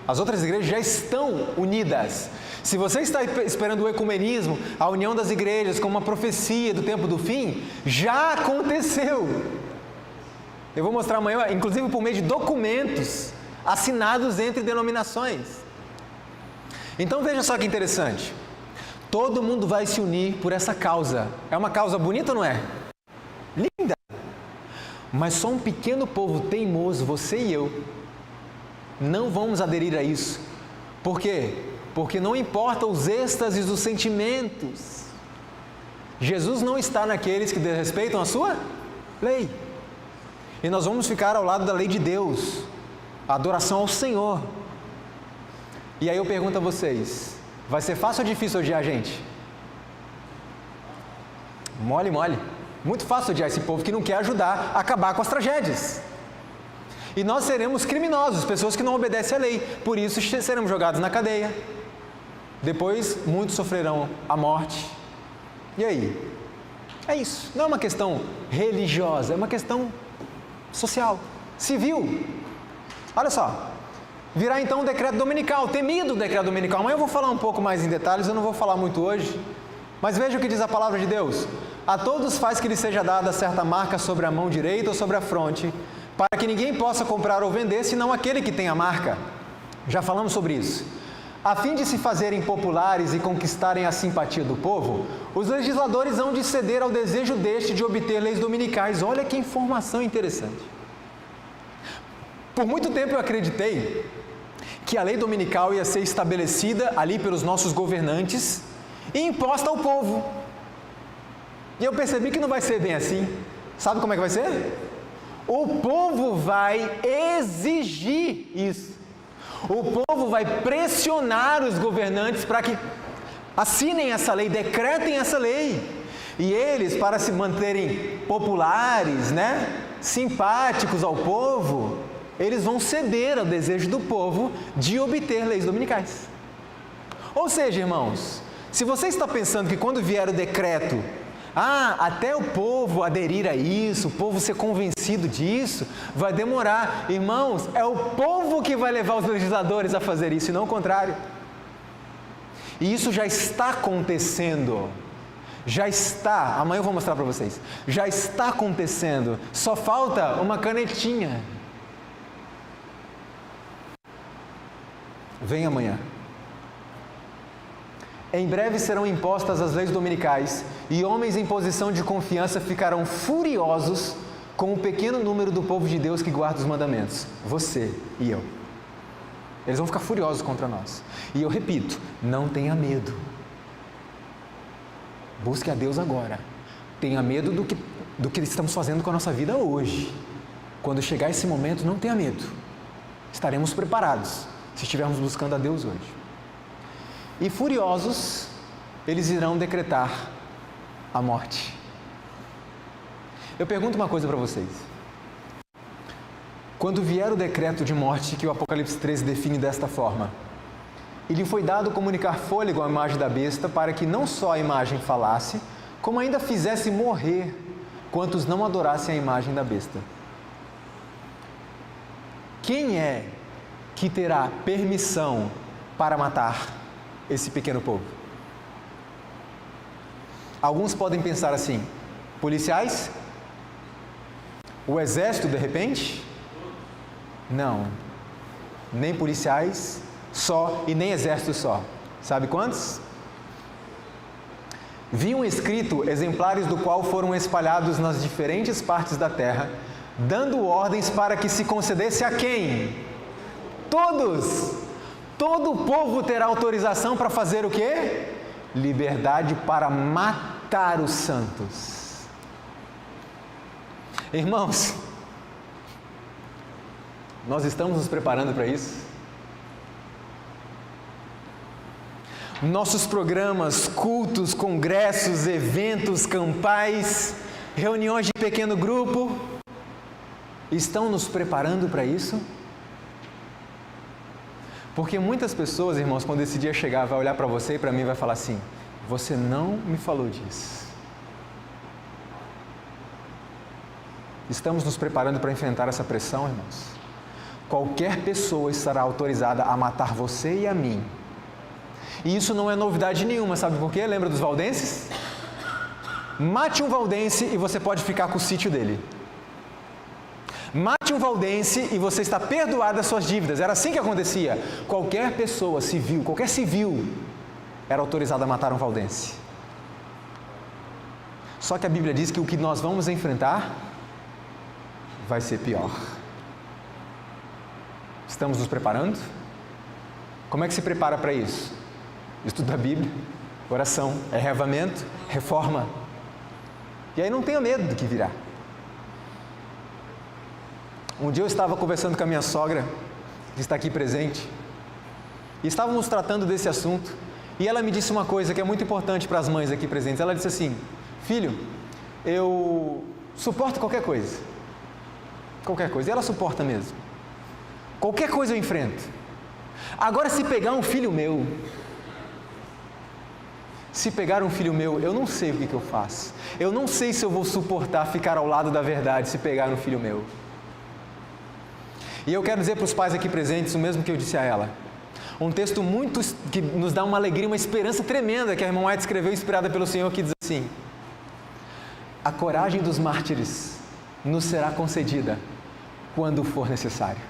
As outras igrejas já estão unidas. Se você está esperando o ecumenismo, a união das igrejas como uma profecia do tempo do fim, já aconteceu. Eu vou mostrar amanhã, inclusive por meio de documentos assinados entre denominações. Então veja só que interessante. Todo mundo vai se unir por essa causa. É uma causa bonita ou não é? Linda! Mas só um pequeno povo teimoso, você e eu, não vamos aderir a isso. Por quê? Porque não importa os êxtases dos sentimentos. Jesus não está naqueles que desrespeitam a sua lei. E nós vamos ficar ao lado da lei de Deus, a adoração ao Senhor. E aí eu pergunto a vocês, vai ser fácil ou difícil odiar a gente? Mole, mole. Muito fácil odiar esse povo que não quer ajudar a acabar com as tragédias. E nós seremos criminosos, pessoas que não obedecem à lei. Por isso seremos jogados na cadeia. Depois muitos sofrerão a morte. E aí? É isso. Não é uma questão religiosa, é uma questão social, civil. Olha só. Virá então o decreto dominical, temido o decreto dominical. Amanhã eu vou falar um pouco mais em detalhes, eu não vou falar muito hoje. Mas veja o que diz a palavra de Deus. A todos faz que lhe seja dada certa marca sobre a mão direita ou sobre a fronte, para que ninguém possa comprar ou vender, senão aquele que tem a marca. Já falamos sobre isso. A fim de se fazerem populares e conquistarem a simpatia do povo, os legisladores hão de ceder ao desejo deste de obter leis dominicais. Olha que informação interessante. Por muito tempo eu acreditei que a lei dominical ia ser estabelecida ali pelos nossos governantes e imposta ao povo. E eu percebi que não vai ser bem assim. Sabe como é que vai ser? O povo vai exigir isso. O povo vai pressionar os governantes para que assinem essa lei, decretem essa lei. E eles, para se manterem populares, simpáticos ao povo, eles vão ceder ao desejo do povo de obter leis dominicais. Ou seja, irmãos, se você está pensando que quando vier o decreto, até o povo aderir a isso, o povo ser convencido disso, vai demorar. Irmãos, é o povo que vai levar os legisladores a fazer isso, e não o contrário. E isso já está acontecendo. Já está, amanhã eu vou mostrar para vocês. Já está acontecendo, só falta uma canetinha. Vem amanhã. Em breve serão impostas as leis dominicais e homens em posição de confiança ficarão furiosos com o pequeno número do povo de Deus que guarda os mandamentos. Você e eu. Eles vão ficar furiosos contra nós. E eu repito, não tenha medo. Busque a Deus agora. Tenha medo do que estamos fazendo com a nossa vida hoje. Quando chegar esse momento, não tenha medo. Estaremos preparados se estivermos buscando a Deus hoje. E furiosos, eles irão decretar a morte. Eu pergunto uma coisa para vocês. Quando vier o decreto de morte que o Apocalipse 13 define desta forma, e lhe foi dado comunicar fôlego à imagem da besta para que não só a imagem falasse, como ainda fizesse morrer quantos não adorassem a imagem da besta. Quem é que terá permissão para matar esse pequeno povo? Alguns podem pensar assim: policiais? O exército de repente? Não, nem policiais só e nem exército só. Sabe quantos? Viam escrito exemplares do qual foram espalhados nas diferentes partes da terra, dando ordens para que se concedesse a quem? Todos! Todo o povo terá autorização para fazer o quê? Liberdade para matar os santos. Irmãos, nós estamos nos preparando para isso? Nossos programas, cultos, congressos, eventos, campais, reuniões de pequeno grupo, estão nos preparando para isso? Porque muitas pessoas, irmãos, quando esse dia chegar, vai olhar para você e para mim e vai falar assim: você não me falou disso. Estamos nos preparando para enfrentar essa pressão, irmãos? Qualquer pessoa estará autorizada a matar você e a mim. E isso não é novidade nenhuma, sabe por quê? Lembra dos valdenses? Mate um valdense e você pode ficar com o sítio dele. Mate um valdense e você está perdoado das suas dívidas. Era assim que acontecia. Qualquer pessoa civil, qualquer civil, era autorizado a matar um valdense. Só que a Bíblia diz que o que nós vamos enfrentar vai ser pior. Estamos nos preparando? Como é que se prepara para isso? Estudo da Bíblia, oração, arrevamento, reforma. E aí não tenha medo do que virá. Um dia eu estava conversando com a minha sogra, que está aqui presente, e estávamos tratando desse assunto, e ela me disse uma coisa que é muito importante para as mães aqui presentes. Ela disse assim: filho, eu suporto qualquer coisa. Qualquer coisa. E ela suporta mesmo. Qualquer coisa eu enfrento. Agora, se pegar um filho meu, eu não sei o que eu faço. Eu não sei se eu vou suportar ficar ao lado da verdade se pegar um filho meu. E eu quero dizer para os pais aqui presentes o mesmo que eu disse a ela. Um texto que nos dá uma alegria, uma esperança tremenda que a irmã White escreveu, inspirada pelo Senhor, que diz assim: a coragem dos mártires nos será concedida quando for necessário.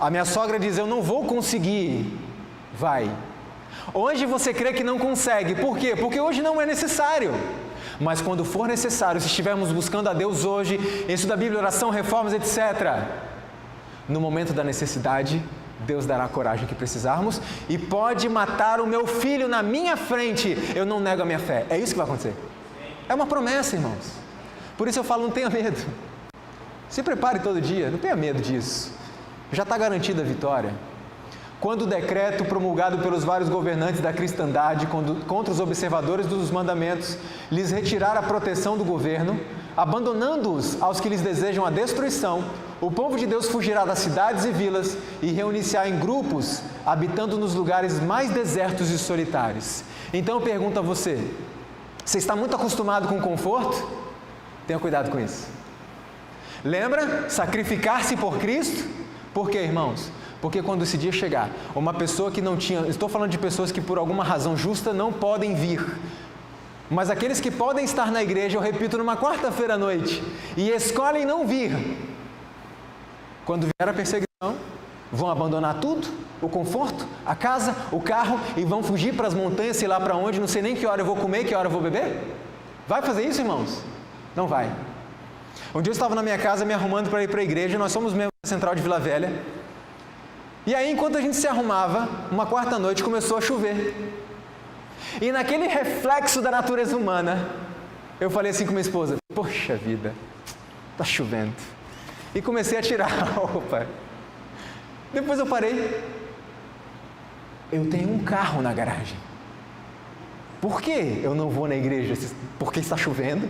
A minha sogra diz: eu não vou conseguir. Vai. Hoje você crê que não consegue. Por quê? Porque hoje não é necessário. Mas quando for necessário, se estivermos buscando a Deus hoje, estudo da Bíblia, oração, reformas, etc., no momento da necessidade, Deus dará a coragem que precisarmos e pode matar o meu filho na minha frente. Eu não nego a minha fé. É isso que vai acontecer. É uma promessa, irmãos. Por isso eu falo, não tenha medo. Se prepare todo dia, não tenha medo disso. Já está garantida a vitória. Quando o decreto promulgado pelos vários governantes da cristandade contra os observadores dos mandamentos lhes retirar a proteção do governo, abandonando-os aos que lhes desejam a destruição, o povo de Deus fugirá das cidades e vilas e reunir-se-á em grupos, habitando nos lugares mais desertos e solitários. Então eu pergunto a você: você está muito acostumado com conforto? Tenha cuidado com isso. Lembra? Sacrificar-se por Cristo? Por quê, irmãos? Porque quando esse dia chegar, uma pessoa que não tinha... Estou falando de pessoas que por alguma razão justa não podem vir. Mas aqueles que podem estar na igreja, eu repito, numa quarta-feira à noite, e escolhem não vir, quando vier a perseguição, vão abandonar tudo, o conforto, a casa, o carro, e vão fugir para as montanhas, sei lá para onde, não sei nem que hora eu vou comer, que hora eu vou beber? Vai fazer isso, irmãos? Não vai. Um dia eu estava na minha casa me arrumando para ir para a igreja, nós somos membros da Central de Vila Velha. E aí, enquanto a gente se arrumava, uma quarta-noite começou a chover. E naquele reflexo da natureza humana, eu falei assim com minha esposa: poxa vida, está chovendo. E comecei a tirar a roupa. Depois eu parei. Eu tenho um carro na garagem. Por que eu não vou na igreja? Porque está chovendo?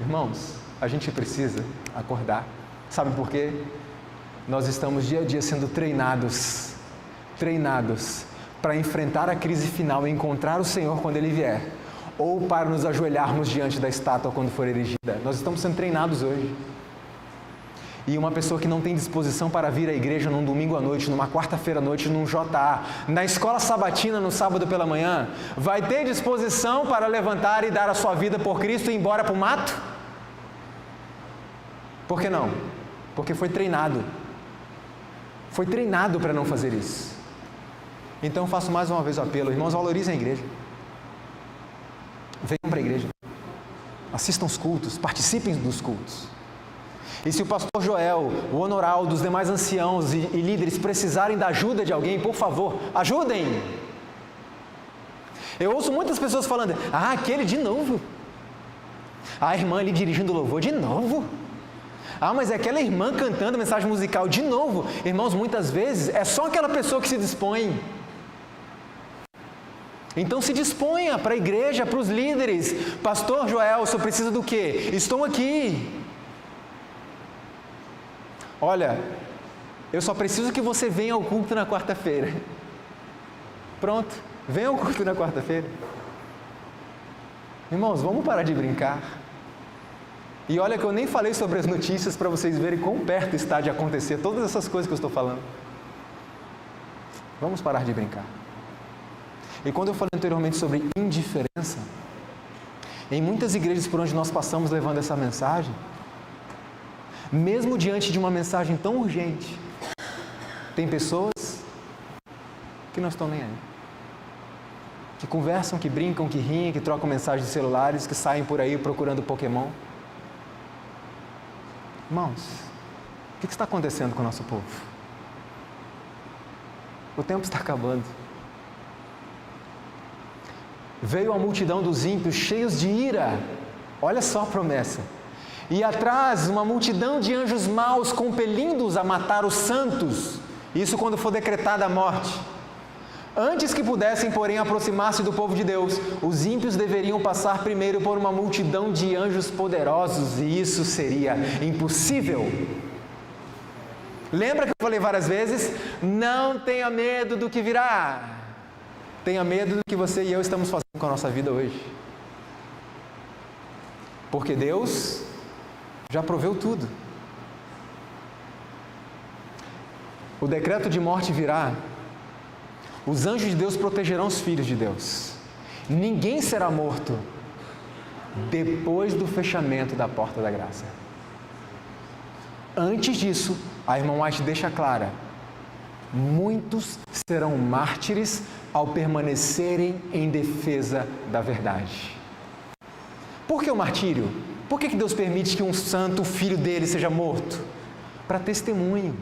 Irmãos, a gente precisa acordar. Sabe por quê? Nós estamos dia a dia sendo treinados para enfrentar a crise final e encontrar o Senhor quando Ele vier, ou para nos ajoelharmos diante da estátua quando for erigida. Nós estamos sendo treinados hoje. E uma pessoa que não tem disposição para vir à igreja num domingo à noite, numa quarta-feira à noite, num JA, na escola sabatina no sábado pela manhã, vai ter disposição para levantar e dar a sua vida por Cristo e ir embora para o mato? Por que não? Porque foi treinado. Foi treinado para não fazer isso. Então eu faço mais uma vez o apelo, irmãos, valorizem a igreja. Venham para a igreja. Assistam os cultos, participem dos cultos. E se o pastor Joel, o Honoraldo, os demais anciãos e líderes precisarem da ajuda de alguém, por favor, ajudem. Eu ouço muitas pessoas falando, aquele de novo. A irmã ali dirigindo o louvor de novo. Mas é aquela irmã cantando mensagem musical de novo. Irmãos, muitas vezes é só aquela pessoa que se dispõe. Então se disponha para a igreja, para os líderes. Pastor Joel, o senhor precisa do quê? Estou aqui. Olha, eu só preciso que você venha ao culto na quarta-feira. Pronto, venha ao culto na quarta-feira. Irmãos, vamos parar de brincar. E olha que eu nem falei sobre as notícias para vocês verem quão perto está de acontecer todas essas coisas que eu estou falando. Vamos parar de brincar. E quando eu falei anteriormente sobre indiferença, em muitas igrejas por onde nós passamos levando essa mensagem, mesmo diante de uma mensagem tão urgente, tem pessoas que não estão nem aí. Que conversam, que brincam, que riem, que trocam mensagens de celulares, que saem por aí procurando Pokémon. Irmãos, o que está acontecendo com o nosso povo? O tempo está acabando. Veio a multidão dos ímpios cheios de ira. Olha só a promessa. E atrás uma multidão de anjos maus compelindo-os a matar os santos. Isso quando for decretada a morte. Antes que pudessem, porém, aproximar-se do povo de Deus, os ímpios deveriam passar primeiro por uma multidão de anjos poderosos, e isso seria impossível. Lembra que eu falei várias vezes? Não tenha medo do que virá. Tenha medo do que você e eu estamos fazendo com a nossa vida hoje. Porque Deus já proveu tudo. O decreto de morte virá. Os anjos de Deus protegerão os filhos de Deus. Ninguém será morto depois do fechamento da porta da graça. Antes disso, a irmã White deixa clara: muitos serão mártires ao permanecerem em defesa da verdade. Por que o martírio? Por que Deus permite que um santo, o filho dele, seja morto? Para testemunho.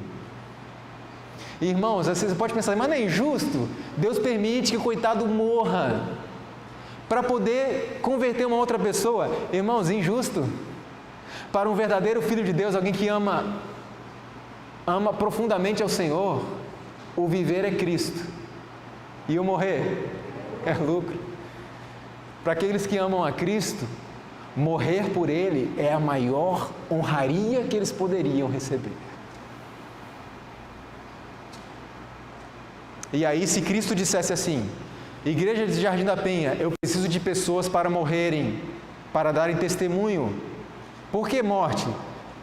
Irmãos, você pode pensar, mas não é injusto? Deus permite que o coitado morra para poder converter uma outra pessoa. Irmãos, injusto. Para um verdadeiro filho de Deus, alguém que ama profundamente ao Senhor, o viver é Cristo e o morrer é lucro. Para aqueles que amam a Cristo, morrer por Ele é a maior honraria que eles poderiam receber. E aí, se Cristo dissesse assim: Igreja de Jardim da Penha, eu preciso de pessoas para morrerem, para darem testemunho. Por que morte?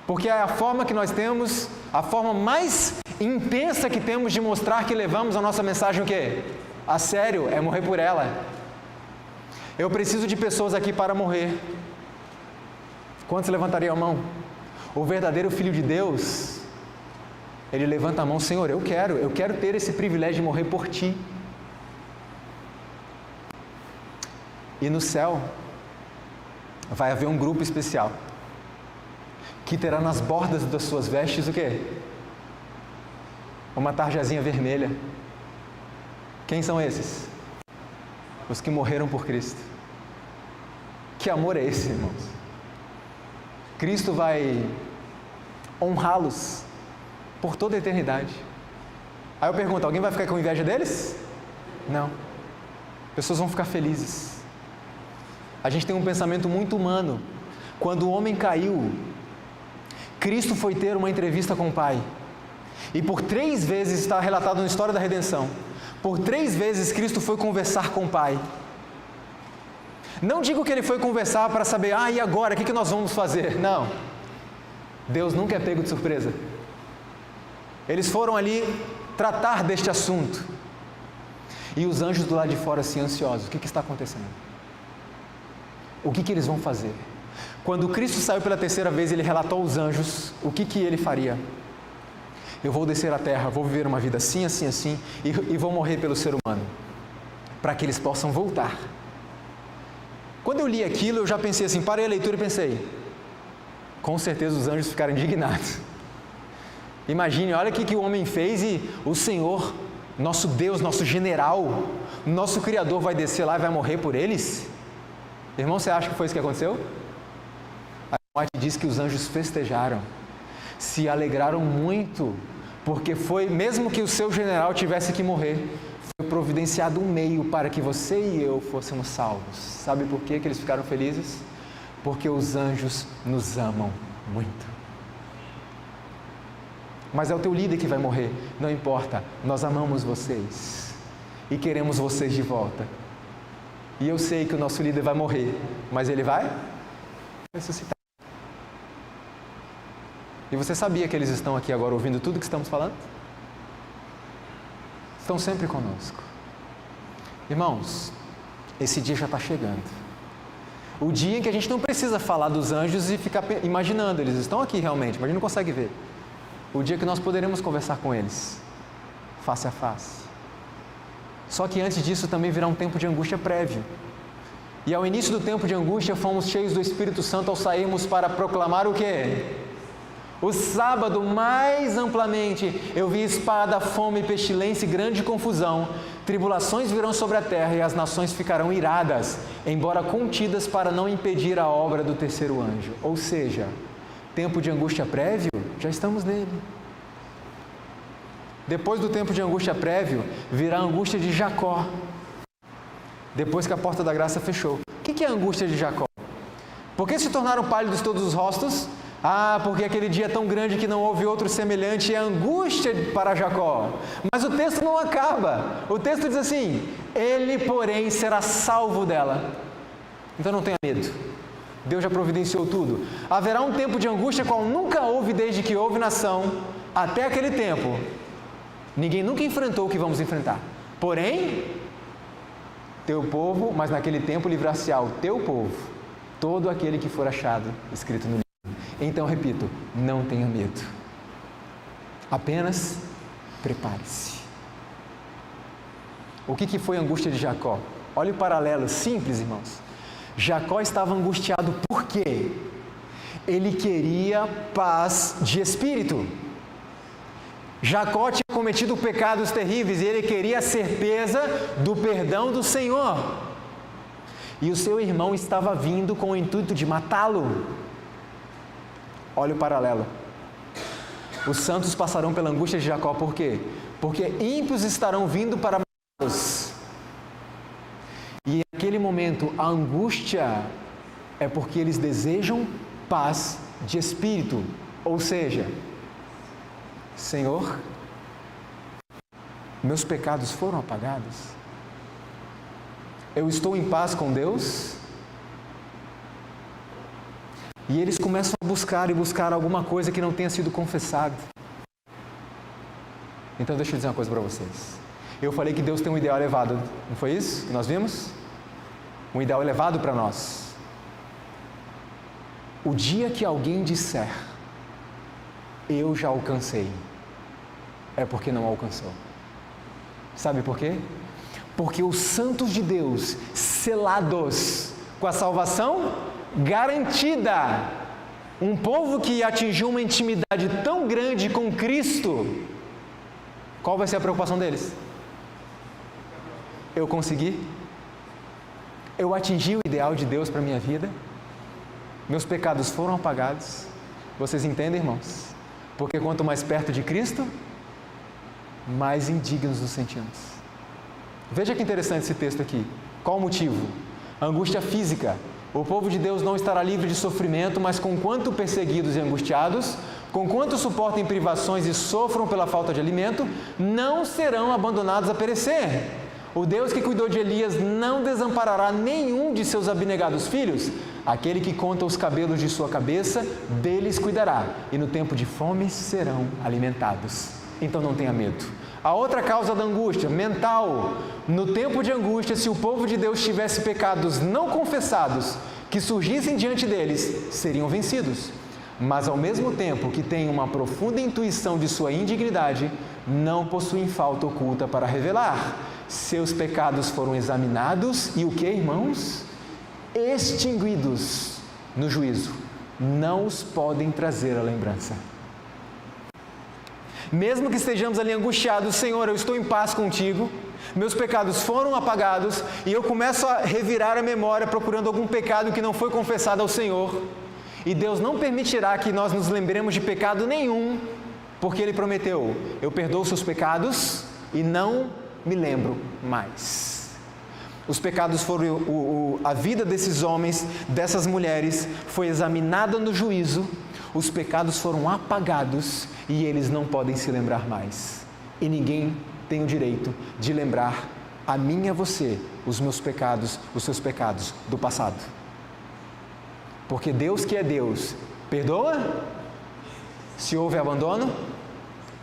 Porque é a forma que nós temos, a forma mais intensa que temos de mostrar que levamos a nossa mensagem o quê? A sério, é morrer por ela. Eu preciso de pessoas aqui para morrer. Quantos levantariam a mão? O verdadeiro Filho de Deus, ele levanta a mão: Senhor, eu quero ter esse privilégio de morrer por Ti. E no céu, vai haver um grupo especial, que terá nas bordas das suas vestes o quê? Uma tarjazinha vermelha. Quem são esses? Os que morreram por Cristo. Que amor é esse, irmãos? Cristo vai honrá-los por toda a eternidade. Aí eu pergunto, alguém vai ficar com inveja deles? Não. Pessoas vão ficar felizes. A gente tem um pensamento muito humano. Quando o homem caiu, Cristo foi ter uma entrevista com o Pai. E por 3 vezes, está relatado na história da redenção, por 3 vezes Cristo foi conversar com o Pai. Não digo que Ele foi conversar para saber, e agora, o que nós vamos fazer? Não. Deus nunca é pego de surpresa. Eles foram ali tratar deste assunto. E os anjos do lado de fora assim, ansiosos. O que está acontecendo? O que eles vão fazer? Quando Cristo saiu pela terceira vez, Ele relatou aos anjos o que Ele faria. Eu vou descer à terra, vou viver uma vida assim, assim, assim, e vou morrer pelo ser humano, para que eles possam voltar. Quando eu li aquilo, eu já pensei assim, parei a leitura e pensei, com certeza os anjos ficaram indignados. Imagine, olha o que o homem fez e o Senhor, nosso Deus, nosso general, nosso Criador vai descer lá e vai morrer por eles? Irmão, você acha que foi isso que aconteceu? A morte diz que os anjos festejaram, se alegraram muito, porque foi, mesmo que o seu general tivesse que morrer, foi providenciado um meio para que você e eu fôssemos salvos. Sabe por que eles ficaram felizes? Porque os anjos nos amam muito. Mas é o teu líder que vai morrer, não importa, nós amamos vocês e queremos vocês de volta. E eu sei que o nosso líder vai morrer, mas ele vai ressuscitar. E você sabia que eles estão aqui agora ouvindo tudo que estamos falando? Estão sempre conosco. Irmãos, esse dia já está chegando. O dia em que a gente não precisa falar dos anjos e ficar imaginando, eles estão aqui realmente, mas a gente não consegue ver. O dia que nós poderemos conversar com eles, face a face. Só que antes disso também virá um tempo de angústia prévio. E ao início do tempo de angústia, fomos cheios do Espírito Santo ao sairmos para proclamar o quê? O sábado, mais amplamente, eu vi espada, fome, pestilência e grande confusão. Tribulações virão sobre a terra e as nações ficarão iradas, embora contidas para não impedir a obra do terceiro anjo. Ou seja, tempo de angústia prévio, já estamos nele. Depois do tempo de angústia prévio, virá a angústia de Jacó. Depois que a porta da graça fechou. O que é a angústia de Jacó? Por que se tornaram pálidos todos os rostos? Porque aquele dia é tão grande que não houve outro semelhante, é angústia para Jacó. Mas o texto não acaba. O texto diz assim, ele, porém, será salvo dela. Então não tenha medo. Deus já providenciou tudo. Haverá um tempo de angústia qual nunca houve desde que houve nação. Até aquele tempo, ninguém nunca enfrentou o que vamos enfrentar. Porém, teu povo, mas naquele tempo livrar-se-á o teu povo, todo aquele que for achado, escrito no livro. Então, repito, não tenha medo. Apenas prepare-se. O que foi a angústia de Jacó? Olha o paralelo simples, irmãos. Jacó estava angustiado por quê? Ele queria paz de espírito. Jacó tinha cometido pecados terríveis e ele queria a certeza do perdão do Senhor. E o seu irmão estava vindo com o intuito de matá-lo. Olha o paralelo. Os santos passarão pela angústia de Jacó, por quê? Porque ímpios estarão vindo para matá-los. E naquele momento, a angústia é porque eles desejam paz de espírito. Ou seja, Senhor, meus pecados foram apagados? Eu estou em paz com Deus? E eles começam a buscar alguma coisa que não tenha sido confessada. Então deixa eu dizer uma coisa para vocês. Eu falei que Deus tem um ideal elevado, não foi isso que nós vimos? Um ideal elevado para nós. O dia que alguém disser, eu já alcancei, é porque não alcançou. Sabe por quê? Porque os santos de Deus, selados com a salvação garantida, um povo que atingiu uma intimidade tão grande com Cristo, qual vai ser a preocupação deles? Eu consegui? Eu atingi o ideal de Deus para a minha vida? Meus pecados foram apagados? Vocês entendem, irmãos? Porque quanto mais perto de Cristo, mais indignos nos sentimos. Veja que interessante esse texto aqui. Qual o motivo? A angústia física. O povo de Deus não estará livre de sofrimento, mas conquanto perseguidos e angustiados, conquanto suportem privações e sofram pela falta de alimento, não serão abandonados a perecer. O Deus que cuidou de Elias não desamparará nenhum de seus abnegados filhos. Aquele que conta os cabelos de sua cabeça, deles cuidará, e no tempo de fome serão alimentados. Então não tenha medo. A outra causa da angústia, mental. No tempo de angústia, se o povo de Deus tivesse pecados não confessados, que surgissem diante deles, seriam vencidos. Mas ao mesmo tempo que têm uma profunda intuição de sua indignidade, não possuem falta oculta para revelar. Seus pecados foram examinados e o que, irmãos? Extinguidos no juízo. Não os podem trazer à lembrança. Mesmo que estejamos ali angustiados, Senhor, eu estou em paz contigo, meus pecados foram apagados, e eu começo a revirar a memória procurando algum pecado que não foi confessado ao Senhor, e Deus não permitirá que nós nos lembremos de pecado nenhum, porque Ele prometeu: eu perdoo seus pecados e não me lembro mais. Os pecados foram, a vida desses homens, dessas mulheres, foi examinada no juízo, os pecados foram apagados e eles não podem se lembrar mais. E ninguém tem o direito de lembrar a mim e a você os meus pecados, os seus pecados do passado. Porque Deus que é Deus, perdoa? Se houve abandono,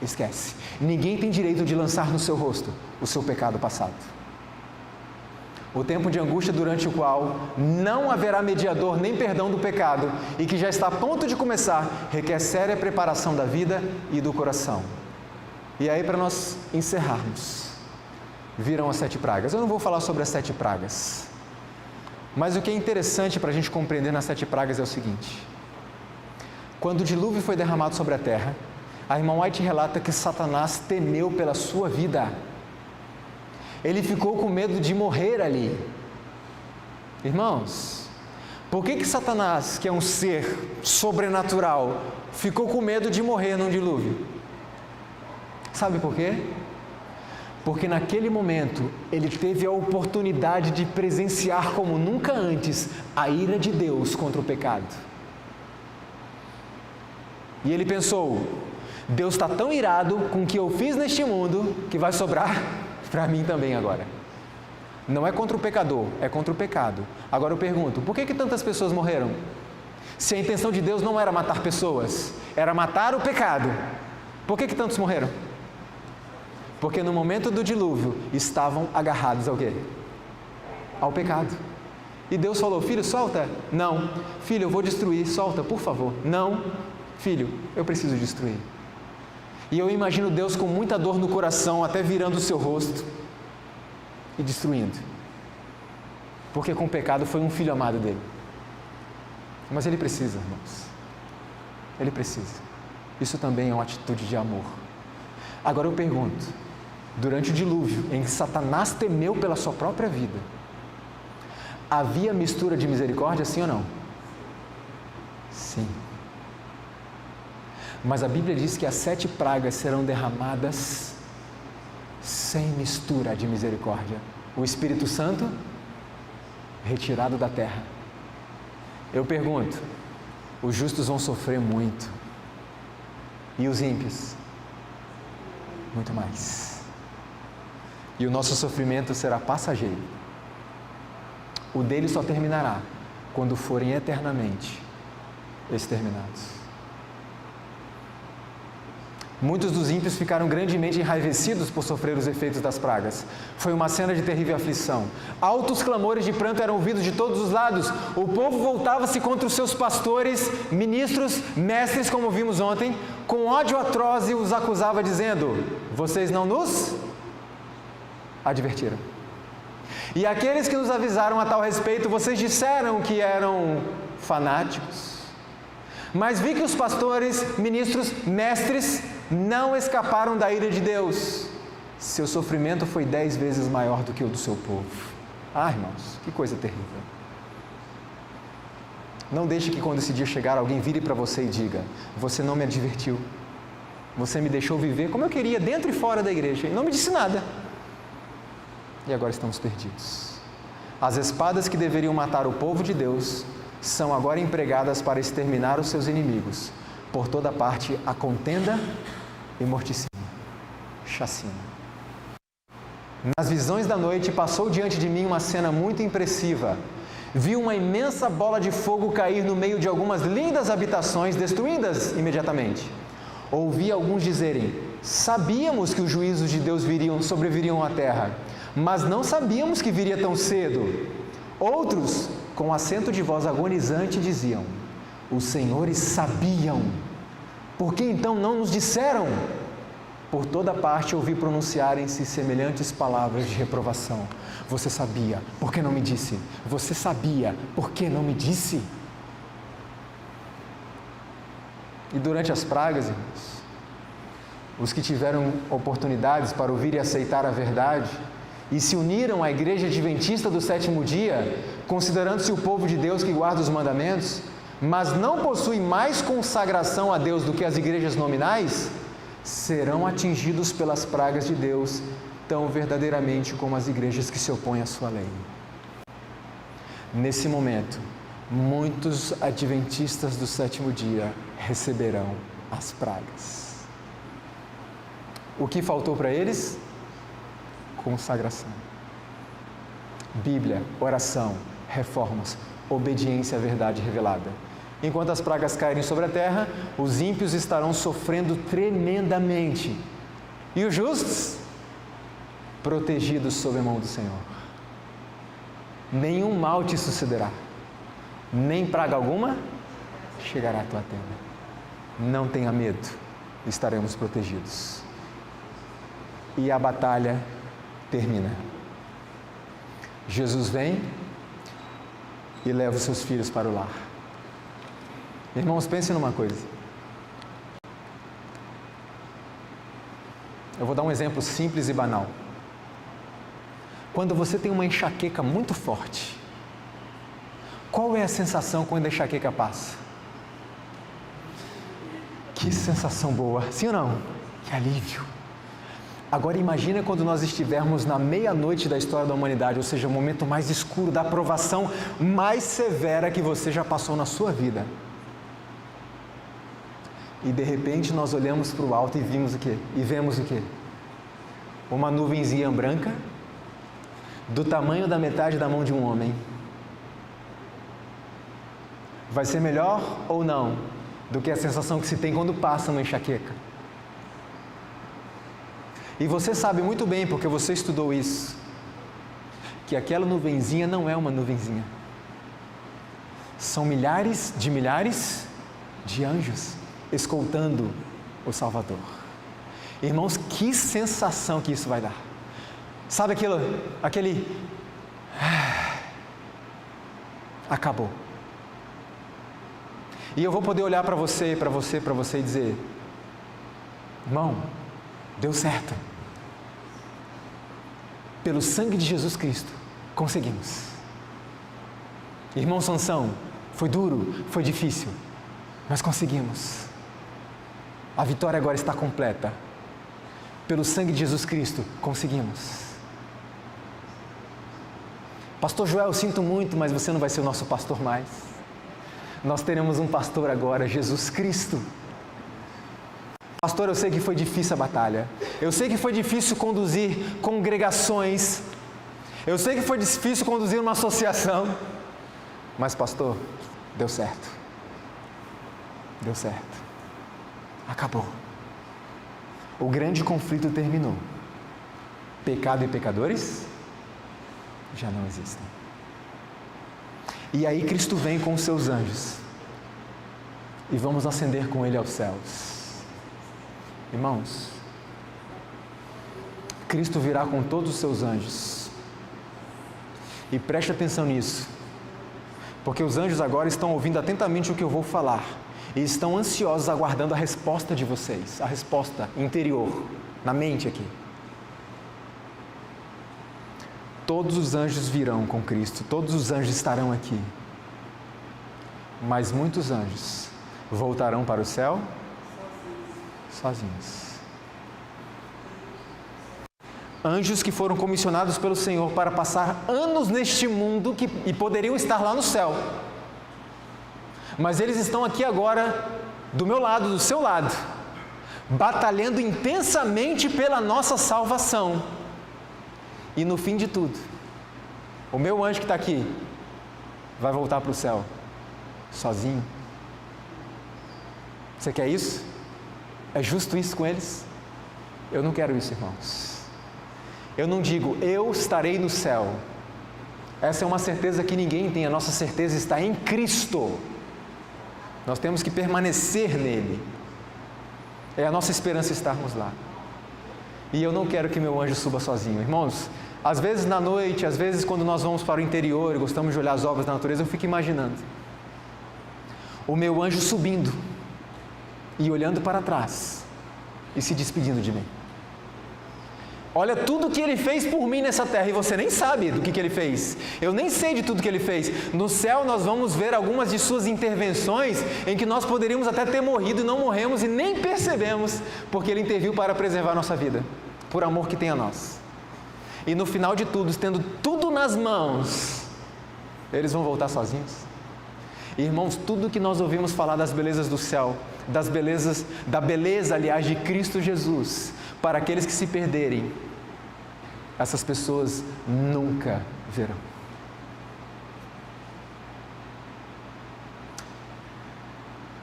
esquece. Ninguém tem direito de lançar no seu rosto o seu pecado passado. O tempo de angústia durante o qual não haverá mediador nem perdão do pecado e que já está a ponto de começar, requer séria preparação da vida e do coração. E aí, para nós encerrarmos, viram as 7 pragas. Eu não vou falar sobre as 7 pragas, mas o que é interessante para a gente compreender nas 7 pragas é o seguinte: quando o dilúvio foi derramado sobre a terra, a irmã White relata que Satanás temeu pela sua vida. Ele ficou com medo de morrer ali. Irmãos, por que Satanás, que é um ser sobrenatural, ficou com medo de morrer num dilúvio? Sabe por quê? Porque naquele momento ele teve a oportunidade de presenciar como nunca antes a ira de Deus contra o pecado. E ele pensou: Deus está tão irado com o que eu fiz neste mundo que vai sobrar para mim também agora. Não é contra o pecador, é contra o pecado. Agora eu pergunto, por que tantas pessoas morreram? Se a intenção de Deus não era matar pessoas, era matar o pecado, por que tantos morreram? Porque no momento do dilúvio estavam agarrados ao quê? Ao pecado. E Deus falou: filho, solta. Não. Filho, eu vou destruir, solta, por favor. Não. Filho, eu preciso destruir. E eu imagino Deus com muita dor no coração, até virando o seu rosto e destruindo. Porque com o pecado foi um filho amado dele. Mas ele precisa, irmãos. Ele precisa. Isso também é uma atitude de amor. Agora eu pergunto, durante o dilúvio, em que Satanás temeu pela sua própria vida, havia mistura de misericórdia, sim ou não? Sim. Mas a Bíblia diz que as 7 pragas serão derramadas sem mistura de misericórdia. O Espírito Santo retirado da terra. Eu pergunto, os justos vão sofrer muito. E os ímpios? Muito mais. E o nosso sofrimento será passageiro. O dele só terminará quando forem eternamente exterminados. Muitos dos ímpios ficaram grandemente enraivecidos por sofrer os efeitos das pragas. Foi uma cena de terrível aflição. Altos clamores de pranto eram ouvidos de todos os lados. O povo voltava-se contra os seus pastores, ministros, mestres, como vimos ontem, com ódio atroz e os acusava, dizendo: vocês não nos advertiram. E aqueles que nos avisaram a tal respeito, vocês disseram que eram fanáticos. Mas vi que os pastores, ministros, mestres não escaparam da ira de Deus. Seu sofrimento foi 10 vezes maior do que o do seu povo. Ah, irmãos, que coisa terrível. Não deixe que quando esse dia chegar, alguém vire para você e diga: você não me advertiu. Você me deixou viver como eu queria, dentro e fora da igreja, e não me disse nada. E agora estamos perdidos. As espadas que deveriam matar o povo de Deus são agora empregadas para exterminar os seus inimigos. Por toda parte há contenda e morticínio, chacina. Nas visões da noite passou diante de mim uma cena muito impressiva. Vi uma imensa bola de fogo cair no meio de algumas lindas habitações, destruídas imediatamente. Ouvi alguns dizerem: sabíamos que os juízos de Deus sobreviriam à terra, mas não sabíamos que viria tão cedo. Outros, com acento de voz agonizante, diziam: os senhores sabiam. Por que então não nos disseram? Por toda parte ouvi pronunciarem-se semelhantes palavras de reprovação. Você sabia, por que não me disse? Você sabia, por que não me disse? E durante as pragas, irmãos, os que tiveram oportunidades para ouvir e aceitar a verdade e se uniram à Igreja Adventista do Sétimo Dia, considerando-se o povo de Deus que guarda os mandamentos, mas não possui mais consagração a Deus do que as igrejas nominais, serão atingidos pelas pragas de Deus tão verdadeiramente como as igrejas que se opõem à sua lei. Nesse momento, muitos adventistas do sétimo dia receberão as pragas. O que faltou para eles? Consagração. Bíblia, oração, reformas, obediência à verdade revelada. Enquanto as pragas caírem sobre a terra, os ímpios estarão sofrendo tremendamente. E os justos? Protegidos sob a mão do Senhor. Nenhum mal te sucederá, nem praga alguma chegará à tua tenda. Não tenha medo, estaremos protegidos. E a batalha termina. Jesus vem e leva os seus filhos para o lar. Irmãos, pensem numa coisa. Eu vou dar um exemplo simples e banal. Quando você tem uma enxaqueca muito forte, qual é a sensação quando a enxaqueca passa? Que sensação boa, sim ou não? Que alívio. Agora imagina quando nós estivermos na meia-noite da história da humanidade, ou seja, o momento mais escuro, da provação mais severa que você já passou na sua vida. E de repente nós olhamos para o alto e vimos o quê? E vemos o quê? Uma nuvenzinha branca, do tamanho da metade da mão de um homem. Vai ser melhor ou não do que a sensação que se tem quando passa uma enxaqueca? E você sabe muito bem, porque você estudou isso, que aquela nuvenzinha não é uma nuvenzinha. São milhares de anjos escoltando o Salvador. Irmãos, que sensação que isso vai dar. Sabe aquele... Acabou. E eu vou poder olhar para você e dizer: irmão, deu certo. Pelo sangue de Jesus Cristo, conseguimos. Irmão Sansão, foi duro, foi difícil, mas conseguimos. A vitória agora está completa. Pelo sangue de Jesus Cristo, conseguimos. Pastor Joel, sinto muito, mas você não vai ser o nosso pastor mais. Nós teremos um pastor agora, Jesus Cristo. Pastor, eu sei que foi difícil a batalha. Eu sei que foi difícil conduzir congregações. Eu sei que foi difícil conduzir uma associação. Mas, pastor, deu certo. Deu certo. Acabou. O grande conflito terminou. Pecado e pecadores já não existem. E aí Cristo vem com os seus anjos. E vamos ascender com Ele aos céus. Irmãos, Cristo virá com todos os seus anjos. E preste atenção nisso, porque os anjos agora estão ouvindo atentamente o que eu vou falar e estão ansiosos aguardando a resposta de vocês, a resposta interior, na mente aqui. Todos os anjos virão com Cristo, todos os anjos estarão aqui, mas muitos anjos voltarão para o céu sozinhos. Anjos que foram comissionados pelo Senhor para passar anos neste mundo e poderiam estar lá no céu. Mas eles estão aqui agora, do meu lado, do seu lado, batalhando intensamente pela nossa salvação. E no fim de tudo, o meu anjo que está aqui vai voltar para o céu sozinho. Você quer isso? É justo isso com eles? Eu não quero isso, irmãos. Eu não digo, eu estarei no céu. Essa é uma certeza que ninguém tem, a nossa certeza está em Cristo. Nós temos que permanecer nele. É a nossa esperança estarmos lá. E eu não quero que meu anjo suba sozinho. Irmãos, às vezes na noite, às vezes quando nós vamos para o interior e gostamos de olhar as obras da natureza, eu fico imaginando o meu anjo subindo e olhando para trás e se despedindo de mim. Olha tudo que Ele fez por mim nessa terra, e você nem sabe do que Ele fez. Eu nem sei de tudo que Ele fez. No céu nós vamos ver algumas de suas intervenções em que nós poderíamos até ter morrido e não morremos e nem percebemos, porque Ele interviu para preservar nossa vida, por amor que tem a nós. E no final de tudo, tendo tudo nas mãos, eles vão voltar sozinhos. E, irmãos, tudo que nós ouvimos falar das belezas do céu, da beleza, aliás, de Cristo Jesus, para aqueles que se perderem, essas pessoas nunca verão.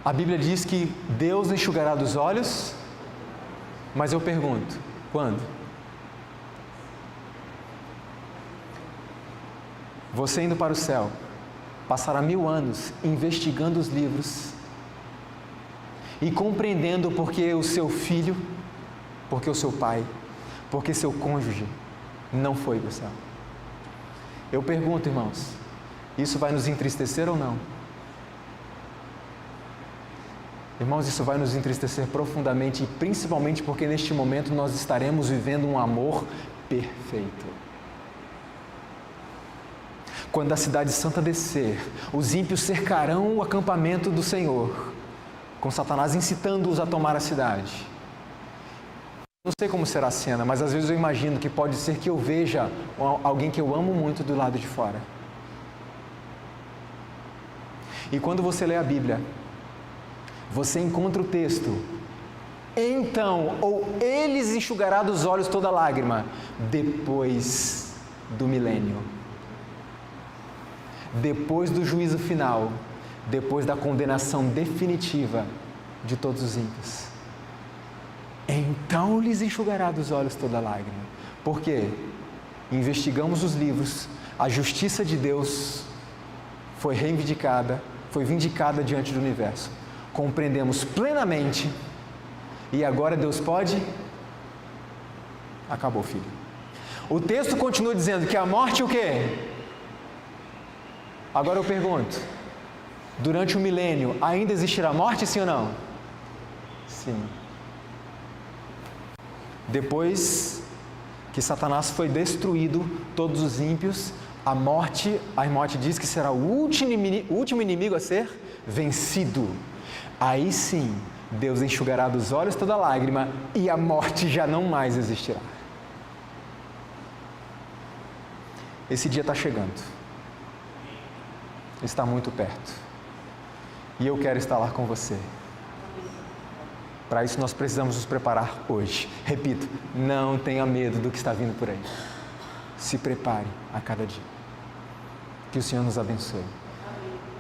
A Bíblia diz que Deus enxugará dos olhos, mas eu pergunto, quando? Você indo para o céu, passará 1000 anos investigando os livros e compreendendo porque o seu filho, porque o seu pai, porque seu cônjuge não foi para o céu. Eu pergunto, irmãos, isso vai nos entristecer ou não? Irmãos, isso vai nos entristecer profundamente, e principalmente porque neste momento nós estaremos vivendo um amor perfeito. Quando a cidade santa descer, os ímpios cercarão o acampamento do Senhor, com Satanás incitando-os a tomar a cidade. Não sei como será a cena, mas às vezes eu imagino que pode ser que eu veja alguém que eu amo muito do lado de fora. E quando você lê a Bíblia, você encontra o texto: então, ou eles enxugará dos olhos toda lágrima, depois do milênio. Depois do juízo final, depois da condenação definitiva de todos os ímpios. Então lhes enxugará dos olhos toda lágrima. Por quê? Investigamos os livros, a justiça de Deus foi reivindicada, foi vindicada diante do universo. Compreendemos plenamente, e agora Deus pode? Acabou, filho. O texto continua dizendo que a morte o quê? Agora eu pergunto, durante o milênio ainda existirá morte, sim ou não? Sim. Depois que Satanás foi destruído, todos os ímpios, a morte diz que será o último inimigo a ser vencido. Aí sim, Deus enxugará dos olhos toda lágrima e a morte já não mais existirá. Esse dia está chegando. Está muito perto. E eu quero estar lá com você. Para isso nós precisamos nos preparar hoje. Repito, não tenha medo do que está vindo por aí. Se prepare a cada dia. Que o Senhor nos abençoe.